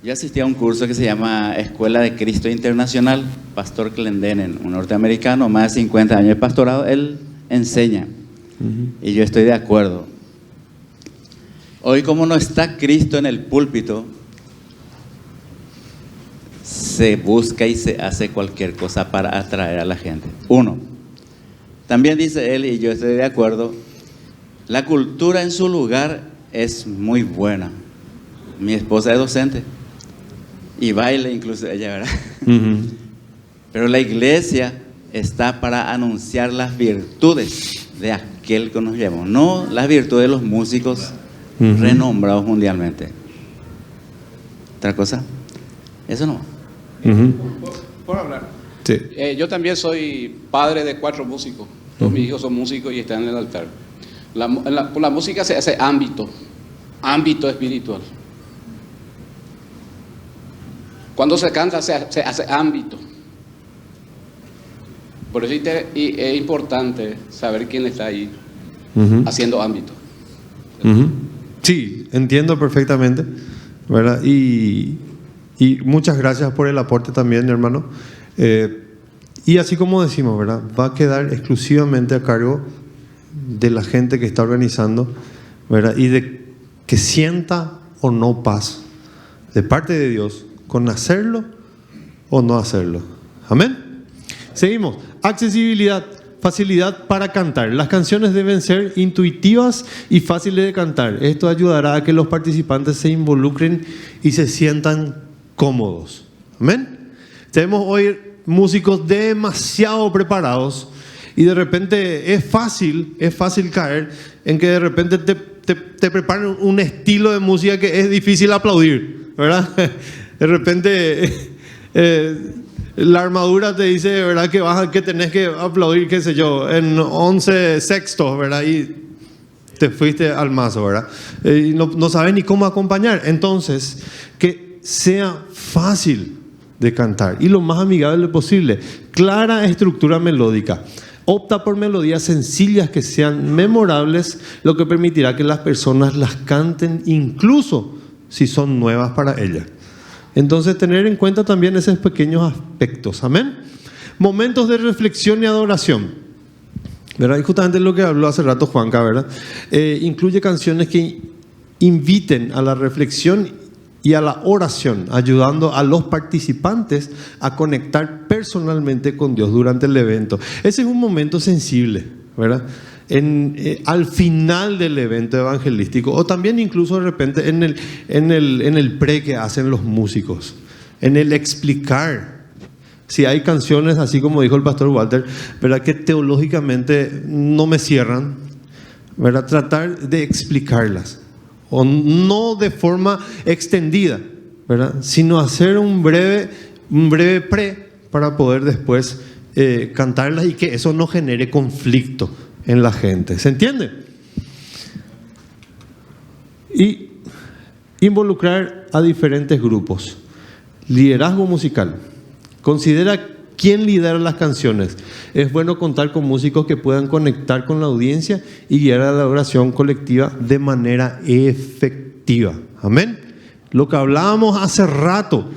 yo asistí a un curso que se llama Escuela de Cristo Internacional. Pastor Clendennen, un norteamericano, más de 50 años de pastorado, él enseña. Y yo estoy de acuerdo. Hoy, como no está Cristo en el púlpito, se busca y se hace cualquier cosa para atraer a la gente. Uno, también dice él, y yo estoy de acuerdo, la cultura en su lugar es muy buena. Mi esposa es docente y baila incluso ella, ¿verdad? Pero la iglesia está para anunciar las virtudes de aquel que nos llamó, no las virtudes de los músicos renombrados mundialmente. ¿Otra cosa? Eso no. ¿Puedo hablar? Sí. Yo también soy padre de 4 músicos. Todos mis hijos son músicos y están en el altar. Por la música se hace ámbito espiritual. Cuando se canta se hace ámbito. Por eso es importante saber quién está ahí haciendo ámbito. Sí, entiendo perfectamente, ¿verdad? Y muchas gracias por el aporte también, hermano. Y así como decimos, ¿verdad? Va a quedar exclusivamente a cargo de la gente que está organizando, ¿verdad? Y de que sienta o no paz de parte de Dios con hacerlo o no hacerlo. Amén. Seguimos. Accesibilidad. facilidad para cantar. Las canciones deben ser intuitivas y fáciles de cantar. Esto ayudará a que los participantes se involucren y se sientan cómodos. Amén. Tenemos hoy músicos demasiado preparados y de repente es fácil caer en que de repente te preparan un estilo de música que es difícil aplaudir, ¿verdad? De repente la armadura te dice, ¿verdad?, que tenés que aplaudir, qué sé yo, en 11 sextos, ¿verdad? Y te fuiste al mazo, ¿verdad? Y no sabes ni cómo acompañar. Entonces, que sea fácil de cantar y lo más amigable posible. Clara estructura melódica. Opta por melodías sencillas que sean memorables, lo que permitirá que las personas las canten incluso si son nuevas para ellas. Entonces, tener en cuenta también esos pequeños aspectos. Amén. Momentos de reflexión y adoración, ¿verdad? Y justamente lo que habló hace rato Juanca, ¿verdad? Incluye canciones que inviten a la reflexión y a la oración, ayudando a los participantes a conectar personalmente con Dios durante el evento. Ese es un momento sensible, ¿verdad? Al final del evento evangelístico, o también incluso de repente en el pre que hacen los músicos, en el explicar. Si hay canciones, así como dijo el pastor Walter, ¿verdad?, que teológicamente no me cierran, ¿verdad?, tratar de explicarlas, o no de forma extendida, ¿verdad?, sino hacer un breve pre para poder después cantarlas y que eso no genere conflicto en la gente. ¿Se entiende? Y involucrar a diferentes grupos. Liderazgo musical. Considera quién lidera las canciones. Es bueno contar con músicos que puedan conectar con la audiencia y guiar a la oración colectiva de manera efectiva. Amén. Lo que hablábamos hace rato,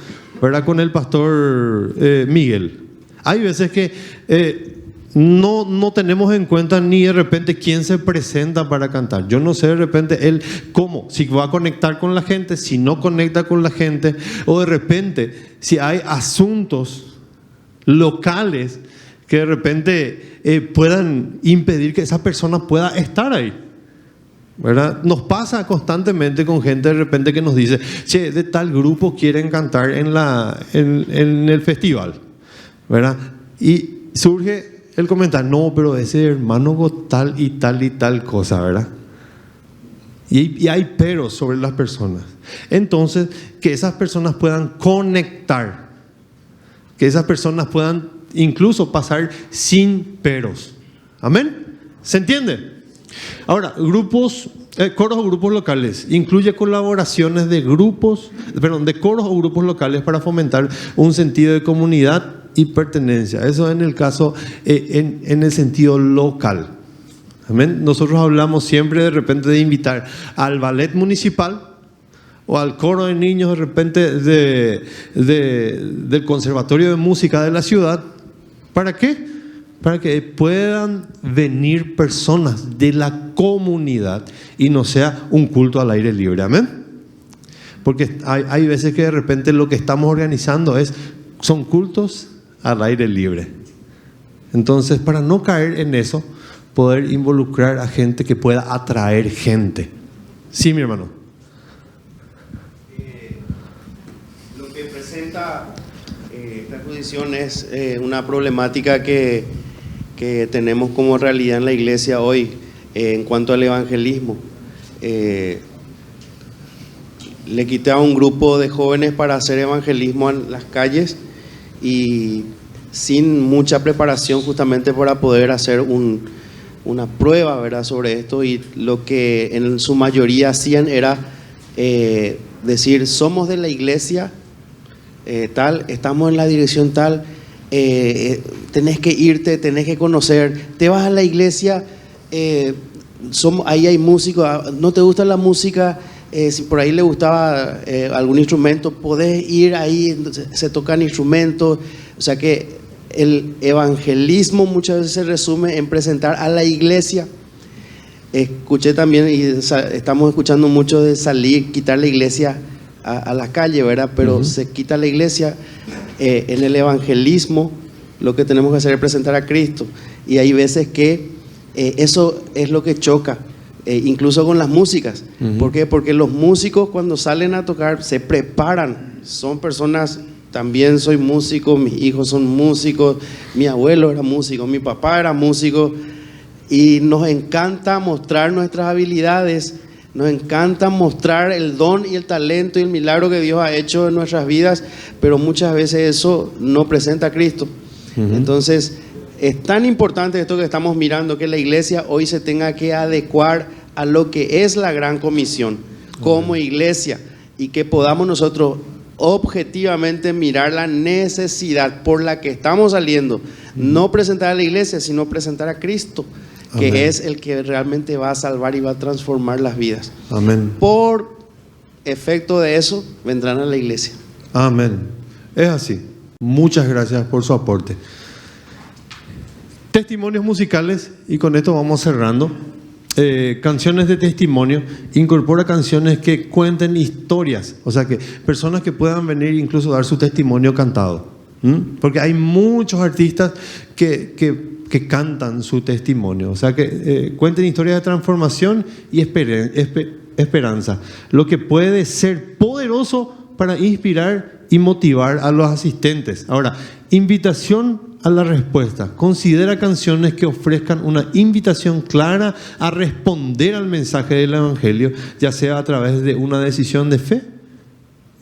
¿verdad?, con el pastor Miguel. Hay veces que no tenemos en cuenta ni de repente quién se presenta para cantar. Yo no sé de repente él cómo, si va a conectar con la gente, si no conecta con la gente, o de repente si hay asuntos locales que de repente puedan impedir que esa persona pueda estar ahí, ¿verdad? Nos pasa constantemente con gente de repente que nos dice, che, de tal grupo quieren cantar en el festival, ¿verdad? Y surge el comentario, no, pero ese hermano tal y tal cosa, ¿verdad? Y hay peros sobre las personas. Entonces, que esas personas puedan conectar, que esas personas puedan incluso pasar sin peros. ¿Amén? ¿Se entiende? Ahora, coros o grupos locales. Incluye colaboraciones de coros o grupos locales para fomentar un sentido de comunidad y pertenencia. Eso en el caso, en el sentido local. Amén. Nosotros hablamos siempre de repente de invitar al ballet municipal o al coro de niños de repente del conservatorio de música de la ciudad. ¿Para qué? Para que puedan venir personas de la comunidad y no sea un culto al aire libre. Amén. Porque hay veces que de repente lo que estamos organizando son cultos al aire libre. Entonces, para no caer en eso, poder involucrar a gente que pueda atraer gente. Sí, mi hermano. Lo que presenta esta exposición es una problemática que tenemos como realidad en la iglesia hoy en cuanto al evangelismo. Le quité a un grupo de jóvenes para hacer evangelismo en las calles y sin mucha preparación justamente para poder hacer una prueba, ¿verdad?, sobre esto, y lo que en su mayoría hacían era decir, somos de la iglesia tal, estamos en la dirección tal, tenés que irte, tenés que conocer, te vas a la iglesia, ahí hay músicos, no te gusta la música, si por ahí le gustaba algún instrumento, podés ir ahí, se tocan instrumentos. O sea que el evangelismo muchas veces se resume en presentar a la iglesia. Escuché también, y estamos escuchando mucho de salir, quitar la iglesia a la calle, ¿verdad? Pero se quita la iglesia. En el evangelismo lo que tenemos que hacer es presentar a Cristo. Y hay veces que eso es lo que choca, incluso con las músicas. ¿Por qué? Porque los músicos cuando salen a tocar se preparan, son personas, también soy músico, mis hijos son músicos, mi abuelo era músico, mi papá era músico, y nos encanta mostrar nuestras habilidades, nos encanta mostrar el don y el talento y el milagro que Dios ha hecho en nuestras vidas, pero muchas veces eso no presenta a Cristo. Entonces, es tan importante esto que estamos mirando, que la iglesia hoy se tenga que adecuar a lo que es la gran comisión como iglesia, y que podamos nosotros objetivamente mirar la necesidad por la que estamos saliendo, no presentar a la iglesia, sino presentar a Cristo, que Amén. es el que realmente va a salvar y va a transformar las vidas. Amén. Por efecto de eso, vendrán a la iglesia. Amén. Es así. Muchas gracias por su aporte. Testimonios musicales, y con esto vamos cerrando. Canciones de testimonio, incorpora canciones que cuenten historias, o sea, que personas que puedan venir incluso dar su testimonio cantado. Porque hay muchos artistas que cantan su testimonio, o sea, que cuenten historias de transformación y esperanza, lo que puede ser poderoso para inspirar y motivar a los asistentes. Ahora, invitación a la respuesta. Considera canciones que ofrezcan una invitación clara a responder al mensaje del Evangelio, ya sea a través de una decisión de fe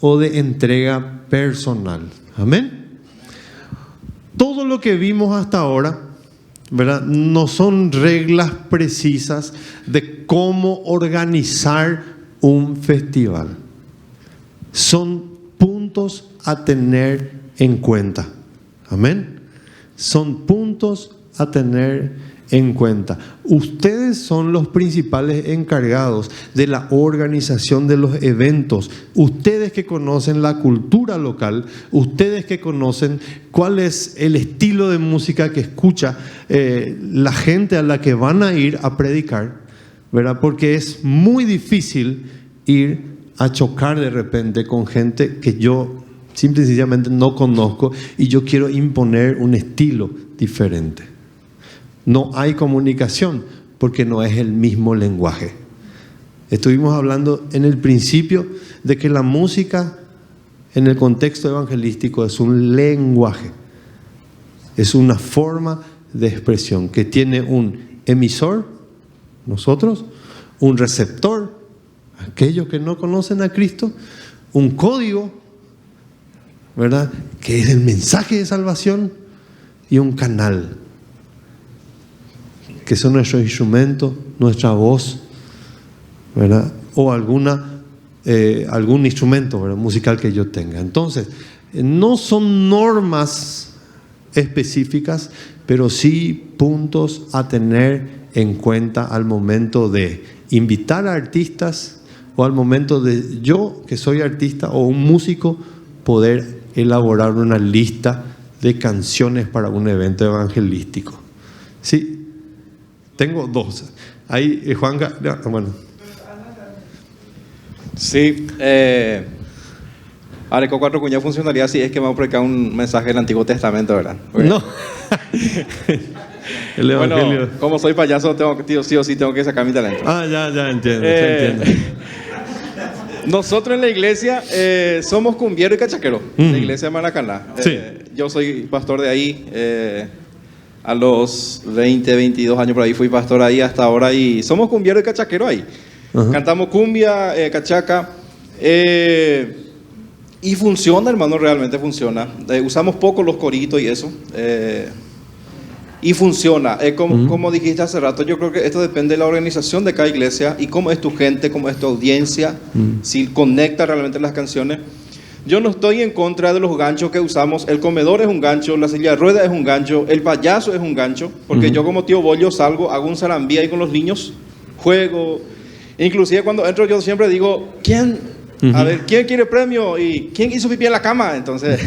o de entrega personal. Amén. Todo lo que vimos hasta ahora, ¿verdad?, no son reglas precisas de cómo organizar un festival. Son puntos a tener en cuenta. Amén. Son puntos a tener en cuenta. Ustedes son los principales encargados de la organización de los eventos. Ustedes que conocen la cultura local, ustedes que conocen cuál es el estilo de música que escucha la gente a la que van a ir a predicar, ¿verdad? Porque es muy difícil ir a chocar de repente con gente que yo simple y sencillamente no conozco, y yo quiero imponer un estilo diferente. No hay comunicación porque no es el mismo lenguaje. Estuvimos hablando en el principio de que la música en el contexto evangelístico es un lenguaje, es una forma de expresión que tiene un emisor, nosotros, un receptor, aquellos que no conocen a Cristo, un código, ¿verdad?, que es el mensaje de salvación, y un canal, que son nuestros instrumentos, nuestra voz, ¿verdad?, o algún instrumento, ¿verdad?, musical que yo tenga. Entonces, no son normas específicas, pero sí puntos a tener en cuenta al momento de invitar a artistas, o al momento de yo, que soy artista o un músico, poder elaborar una lista de canciones para un evento evangelístico. Sí, tengo dos. Ahí, Juanca, bueno. Sí, Areco 4 Cuñas funcionaría así, es que me va a predicar un mensaje del Antiguo Testamento, ¿verdad? Porque, no. El evangelio. Bueno, como soy payaso, sí o sí tengo que sacar mi talento. Ya entiendo. Nosotros en la iglesia somos cumbiero y cachaquero, la iglesia de Maracaná. Sí. Yo soy pastor de ahí, a los 20, 22 años por ahí fui pastor ahí hasta ahora, y somos cumbiero y cachaquero ahí. Cantamos cumbia, cachaca, y funciona, hermano, realmente funciona. Usamos poco los coritos y eso. Y funciona. Como dijiste hace rato, yo creo que esto depende de la organización de cada iglesia y cómo es tu gente, cómo es tu audiencia, si conecta realmente las canciones. Yo no estoy en contra de los ganchos que usamos. El comedor es un gancho, la silla de ruedas es un gancho, el payaso es un gancho, porque yo como tío Bollo salgo, hago un zarambí ahí con los niños, juego. Inclusive cuando entro yo siempre digo, ¿quién quiere premio? ¿Y quién hizo pipí en la cama? Entonces...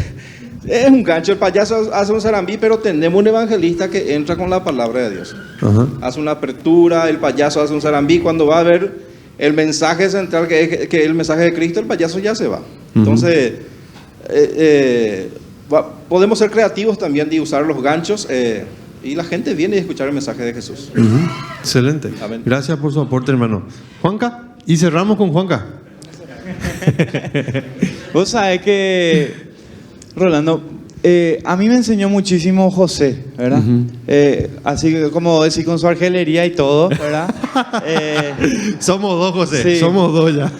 es un gancho, el payaso hace un zarambí, pero tenemos un evangelista que entra con la palabra de Dios. Hace una apertura, el payaso hace un zarambí. Cuando va a ver el mensaje central, que es el mensaje de Cristo, el payaso ya se va. Entonces, podemos ser creativos también de usar los ganchos. y la gente viene a escuchar el mensaje de Jesús. Excelente. Amén. Gracias por su aporte, hermano. Juanca, y cerramos con Juanca. Vos sabés que, Rolando, a mí me enseñó muchísimo José, ¿verdad? Así como decir con su argelería y todo, ¿verdad? Somos dos, José, sí. somos dos ya.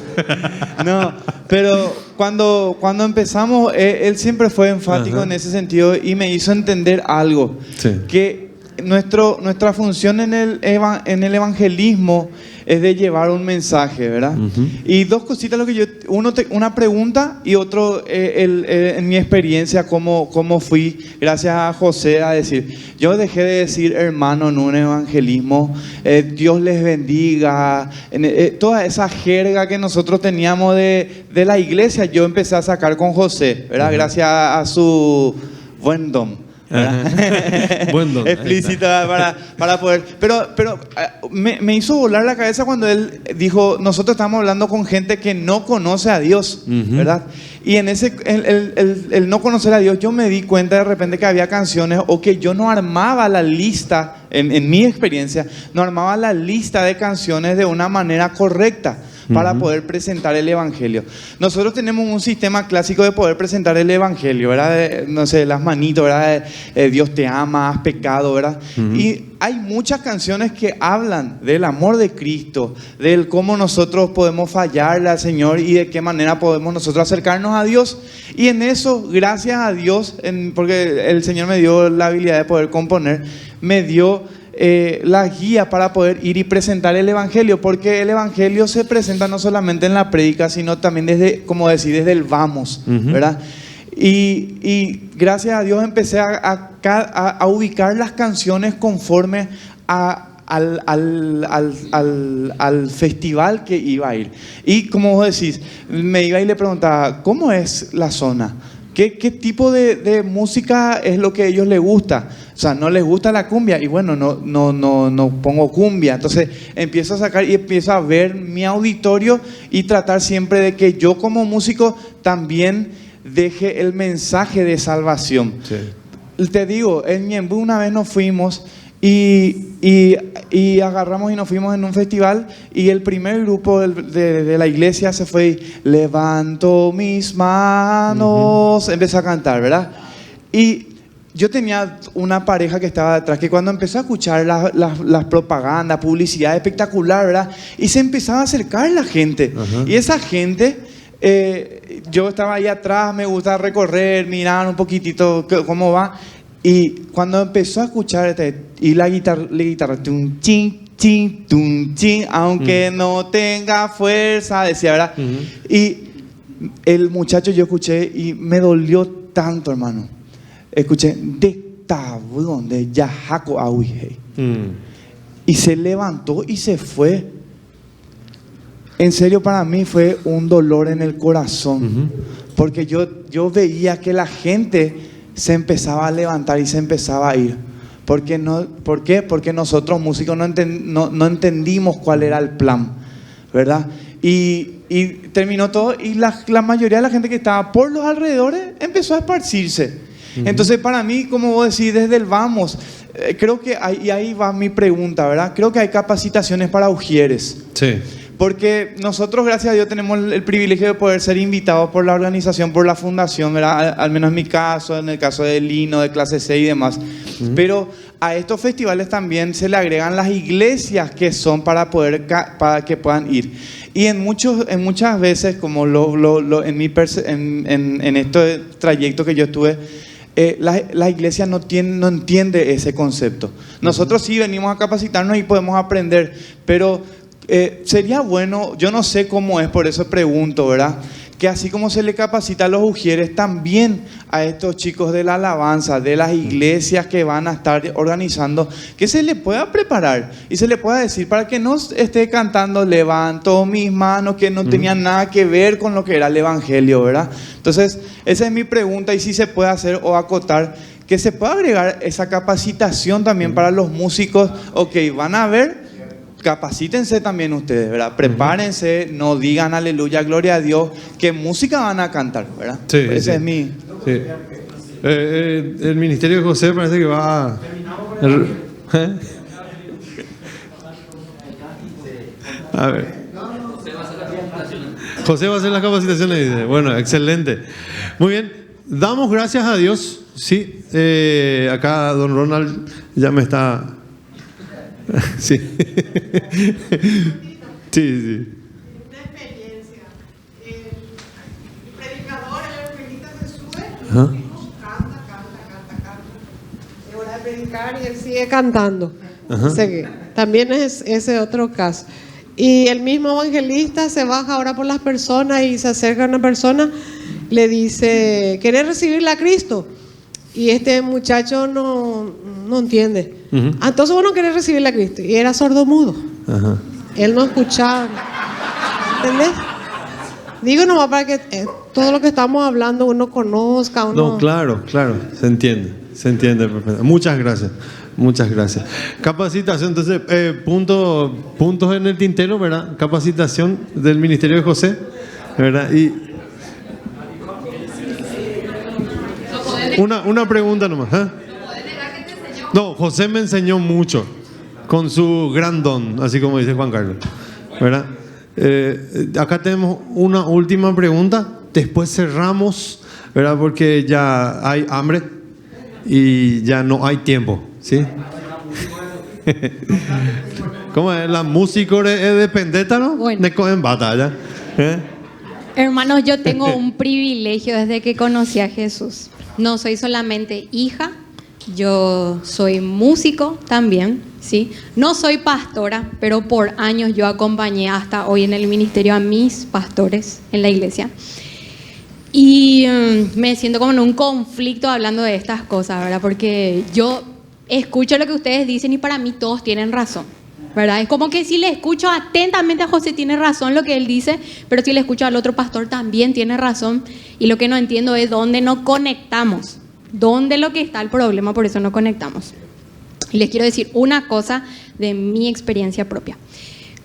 No, pero cuando empezamos, él siempre fue enfático en ese sentido y me hizo entender algo, que nuestra función en el evangelismo es de llevar un mensaje, ¿verdad? Y dos cositas, una pregunta y otro, en mi experiencia, cómo fui, gracias a José, a decir, yo dejé de decir hermano en un evangelismo, Dios les bendiga, toda esa jerga que nosotros teníamos de la iglesia, yo empecé a sacar con José, ¿verdad? Gracias a su buen don. Buen don. Explícita para poder. Pero me hizo volar la cabeza cuando él dijo: nosotros estamos hablando con gente que no conoce a Dios, ¿verdad? Y en el no conocer a Dios, yo me di cuenta de repente que había canciones o que yo no armaba la lista, en mi experiencia, no armaba la lista de canciones de una manera correcta para poder presentar el evangelio. Nosotros tenemos un sistema clásico de poder presentar el evangelio, ¿verdad? No sé, las manitos, ¿verdad? Dios te ama, has pecado, ¿verdad? Y hay muchas canciones que hablan del amor de Cristo, del cómo nosotros podemos fallarle al Señor y de qué manera podemos nosotros acercarnos a Dios. Y en eso, gracias a Dios, porque el Señor me dio la habilidad de poder componer, me dio la guía para poder ir y presentar el evangelio, porque el evangelio se presenta no solamente en la prédica, sino también desde, como decir, desde el vamos, ¿verdad? Y gracias a Dios empecé a ubicar las canciones conforme al festival que iba a ir. Y como vos decís, me iba y le preguntaba, ¿cómo es la zona? ¿Qué tipo de música es lo que a ellos les gusta? O sea, no les gusta la cumbia y bueno, no pongo cumbia. Entonces empiezo a sacar y empiezo a ver mi auditorio y tratar siempre de que yo como músico también deje el mensaje de salvación. Te digo, en Ñemby una vez nos fuimos y agarramos y nos fuimos en un festival y el primer grupo de la iglesia se fue y levanto mis manos, empezó a cantar, ¿verdad? Y yo tenía una pareja que estaba detrás que cuando empezó a escuchar las propagandas, publicidad espectacular, ¿verdad? Y se empezaba a acercar la gente. Y esa gente, yo estaba ahí atrás, me gusta recorrer, mirar un poquitito cómo va. Y cuando empezó a escuchar y la guitarra tum, chin, chin, tum, chin, aunque no tenga fuerza, decía, ¿verdad? Y el muchacho yo escuché y me dolió tanto, hermano. Escuché de tabón de Yajaco Ahuije. Y se levantó y se fue. En serio, para mí fue un dolor en el corazón. Porque yo veía que la gente se empezaba a levantar y se empezaba a ir. ¿Por qué? Porque nosotros músicos no entendimos cuál era el plan, ¿verdad? Y terminó todo y la mayoría de la gente que estaba por los alrededores empezó a esparcirse. Entonces para mí, como vos decís, desde el vamos, creo que ahí va mi pregunta, ¿verdad? Creo que hay capacitaciones para ujieres. Sí. Porque nosotros, gracias a Dios, tenemos el privilegio de poder ser invitados por la organización, por la fundación, ¿verdad? Al menos en mi caso, en el caso de Lino, de clase C y demás. Pero a estos festivales también se le agregan las iglesias que son para que puedan ir. Y en muchas veces, como en este trayecto que yo estuve, la iglesia no entiende ese concepto. Nosotros sí venimos a capacitarnos y podemos aprender, pero sería bueno, yo no sé cómo es, por eso pregunto, ¿verdad? Que así como se le capacita a los ujieres, también a estos chicos de la alabanza, de las iglesias que van a estar organizando, que se le pueda preparar y se le pueda decir para que no esté cantando levanto mis manos, que no tenía nada que ver con lo que era el evangelio, ¿verdad? Entonces, esa es mi pregunta y si se puede hacer o acotar, que se pueda agregar esa capacitación también para los músicos. Ok, van a ver, capacítense también ustedes, ¿verdad? Prepárense, no digan aleluya, gloria a Dios, qué música van a cantar, ¿verdad? Sí, ese es mi... Sí. El ministerio de José parece que va A ver. José va a hacer las capacitaciones, dice. Bueno, excelente. Muy bien. Damos gracias a Dios. Sí, acá don Ronald ya me está... Sí. Sí. Una experiencia. El predicador, el evangelista se sube, Ajá. canta. Es hora de predicar y él sigue cantando. Ajá. O sea que también es ese otro caso. Y el mismo evangelista se baja ahora por las personas y se acerca a una persona, le dice, ¿querés recibirle a Cristo? Y este muchacho no entiende. Uh-huh. Entonces vos no querés recibirle a Cristo. Y era sordomudo. Ajá. Él no escuchaba. ¿Entendés? Digo nomás para que todo lo que estamos hablando uno conozca. No, claro. Se entiende perfectamente. Muchas gracias. Capacitación, entonces, puntos en el tintero, ¿verdad? Capacitación del Ministerio de José, ¿verdad? Y una pregunta nomás, ¿eh? No, José me enseñó mucho con su gran don, así como dice Juan Carlos, ¿verdad? Acá tenemos una última pregunta, después cerramos, ¿verdad? Porque ya hay hambre y ya no hay tiempo, ¿sí? ¿Cómo es? La música de pendeta, ¿no? Bueno. De cogen batalla. Hermanos, yo tengo un privilegio desde que conocí a Jesús. No soy solamente hija, yo soy músico también, ¿sí? No soy pastora, pero por años yo acompañé hasta hoy en el ministerio a mis pastores en la iglesia. Y me siento como en un conflicto hablando de estas cosas, ¿verdad? Porque yo escucho lo que ustedes dicen y para mí todos tienen razón, ¿verdad? Es como que si le escucho atentamente a José tiene razón lo que él dice, pero si le escucho al otro pastor también tiene razón. Y lo que no entiendo es dónde no conectamos, dónde lo que está el problema, por eso no conectamos. Y les quiero decir una cosa de mi experiencia propia.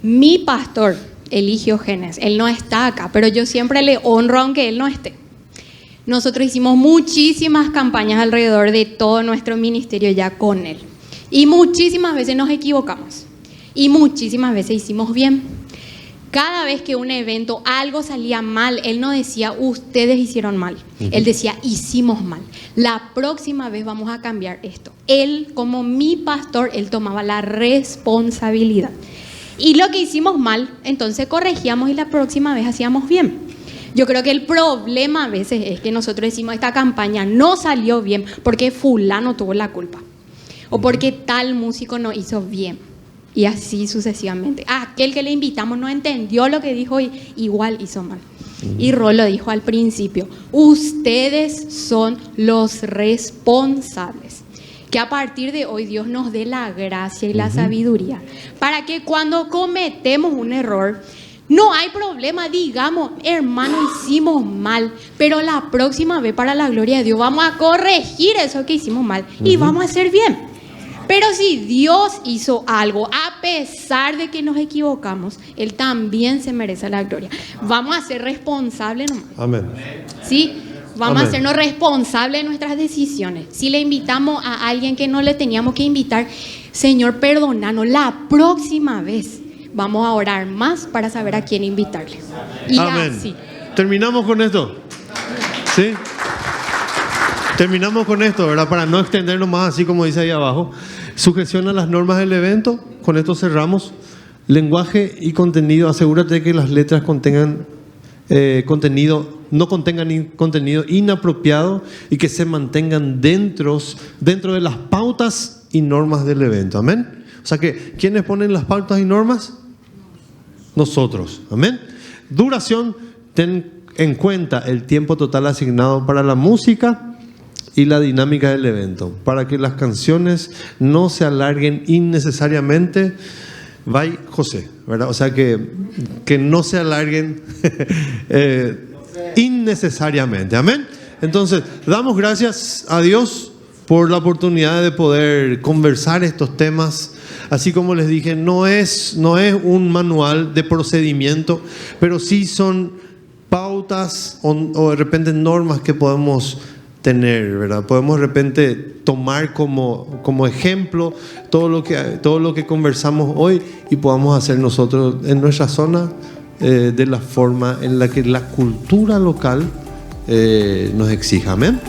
Mi pastor, Eligio Genes, él no está acá, pero yo siempre le honro aunque él no esté. Nosotros hicimos muchísimas campañas alrededor de todo nuestro ministerio ya con él. Y muchísimas veces nos equivocamos. Y muchísimas veces hicimos bien. Cada vez que un evento, algo salía mal, él no decía, ustedes hicieron mal. Él decía, hicimos mal. La próxima vez vamos a cambiar esto. Él, como mi pastor, él tomaba la responsabilidad. Y lo que hicimos mal, entonces corregíamos y la próxima vez hacíamos bien. Yo creo que el problema a veces es que nosotros decimos, esta campaña no salió bien porque fulano tuvo la culpa. O porque tal músico no hizo bien. Y así sucesivamente. Aquel que le invitamos no entendió lo que dijo y igual hizo mal. Y Rolo dijo al principio, ustedes son los responsables. Que a partir de hoy Dios nos dé la gracia y la sabiduría para que cuando cometemos un error, no hay problema, digamos, hermano, hicimos mal, pero la próxima vez para la gloria de Dios vamos a corregir eso que hicimos mal y vamos a hacer bien. Pero si Dios hizo algo, a pesar de que nos equivocamos, Él también se merece la gloria. Vamos a ser responsables nomás. Amén. ¿Sí? Vamos Amén. a hacernos responsables de nuestras decisiones. Si le invitamos a alguien que no le teníamos que invitar, Señor, perdónanos, la próxima vez vamos a orar más para saber a quién invitarle. Y Amén. así. Terminamos con esto. ¿Sí? Terminamos con esto, ¿verdad? Para no extendernos más, así como dice ahí abajo. Sujeción a las normas del evento. Con esto cerramos. Lenguaje y contenido. Asegúrate que las letras contengan no contengan contenido inapropiado y que se mantengan dentro de las pautas y normas del evento. Amén. O sea que, ¿quiénes ponen las pautas y normas? Nosotros. Amén. Duración, ten en cuenta el tiempo total asignado para la música y la dinámica del evento, para que las canciones no se alarguen innecesariamente. Bye, José, ¿verdad? O sea que no se alarguen innecesariamente. Amén. Entonces, damos gracias a Dios por la oportunidad de poder conversar estos temas. Así como les dije, no es un manual de procedimiento, pero sí son pautas o de repente normas que podemos tener, ¿verdad? Podemos de repente tomar como ejemplo todo lo que conversamos hoy y podamos hacer nosotros en nuestra zona de la forma en la que la cultura local nos exija. Amén.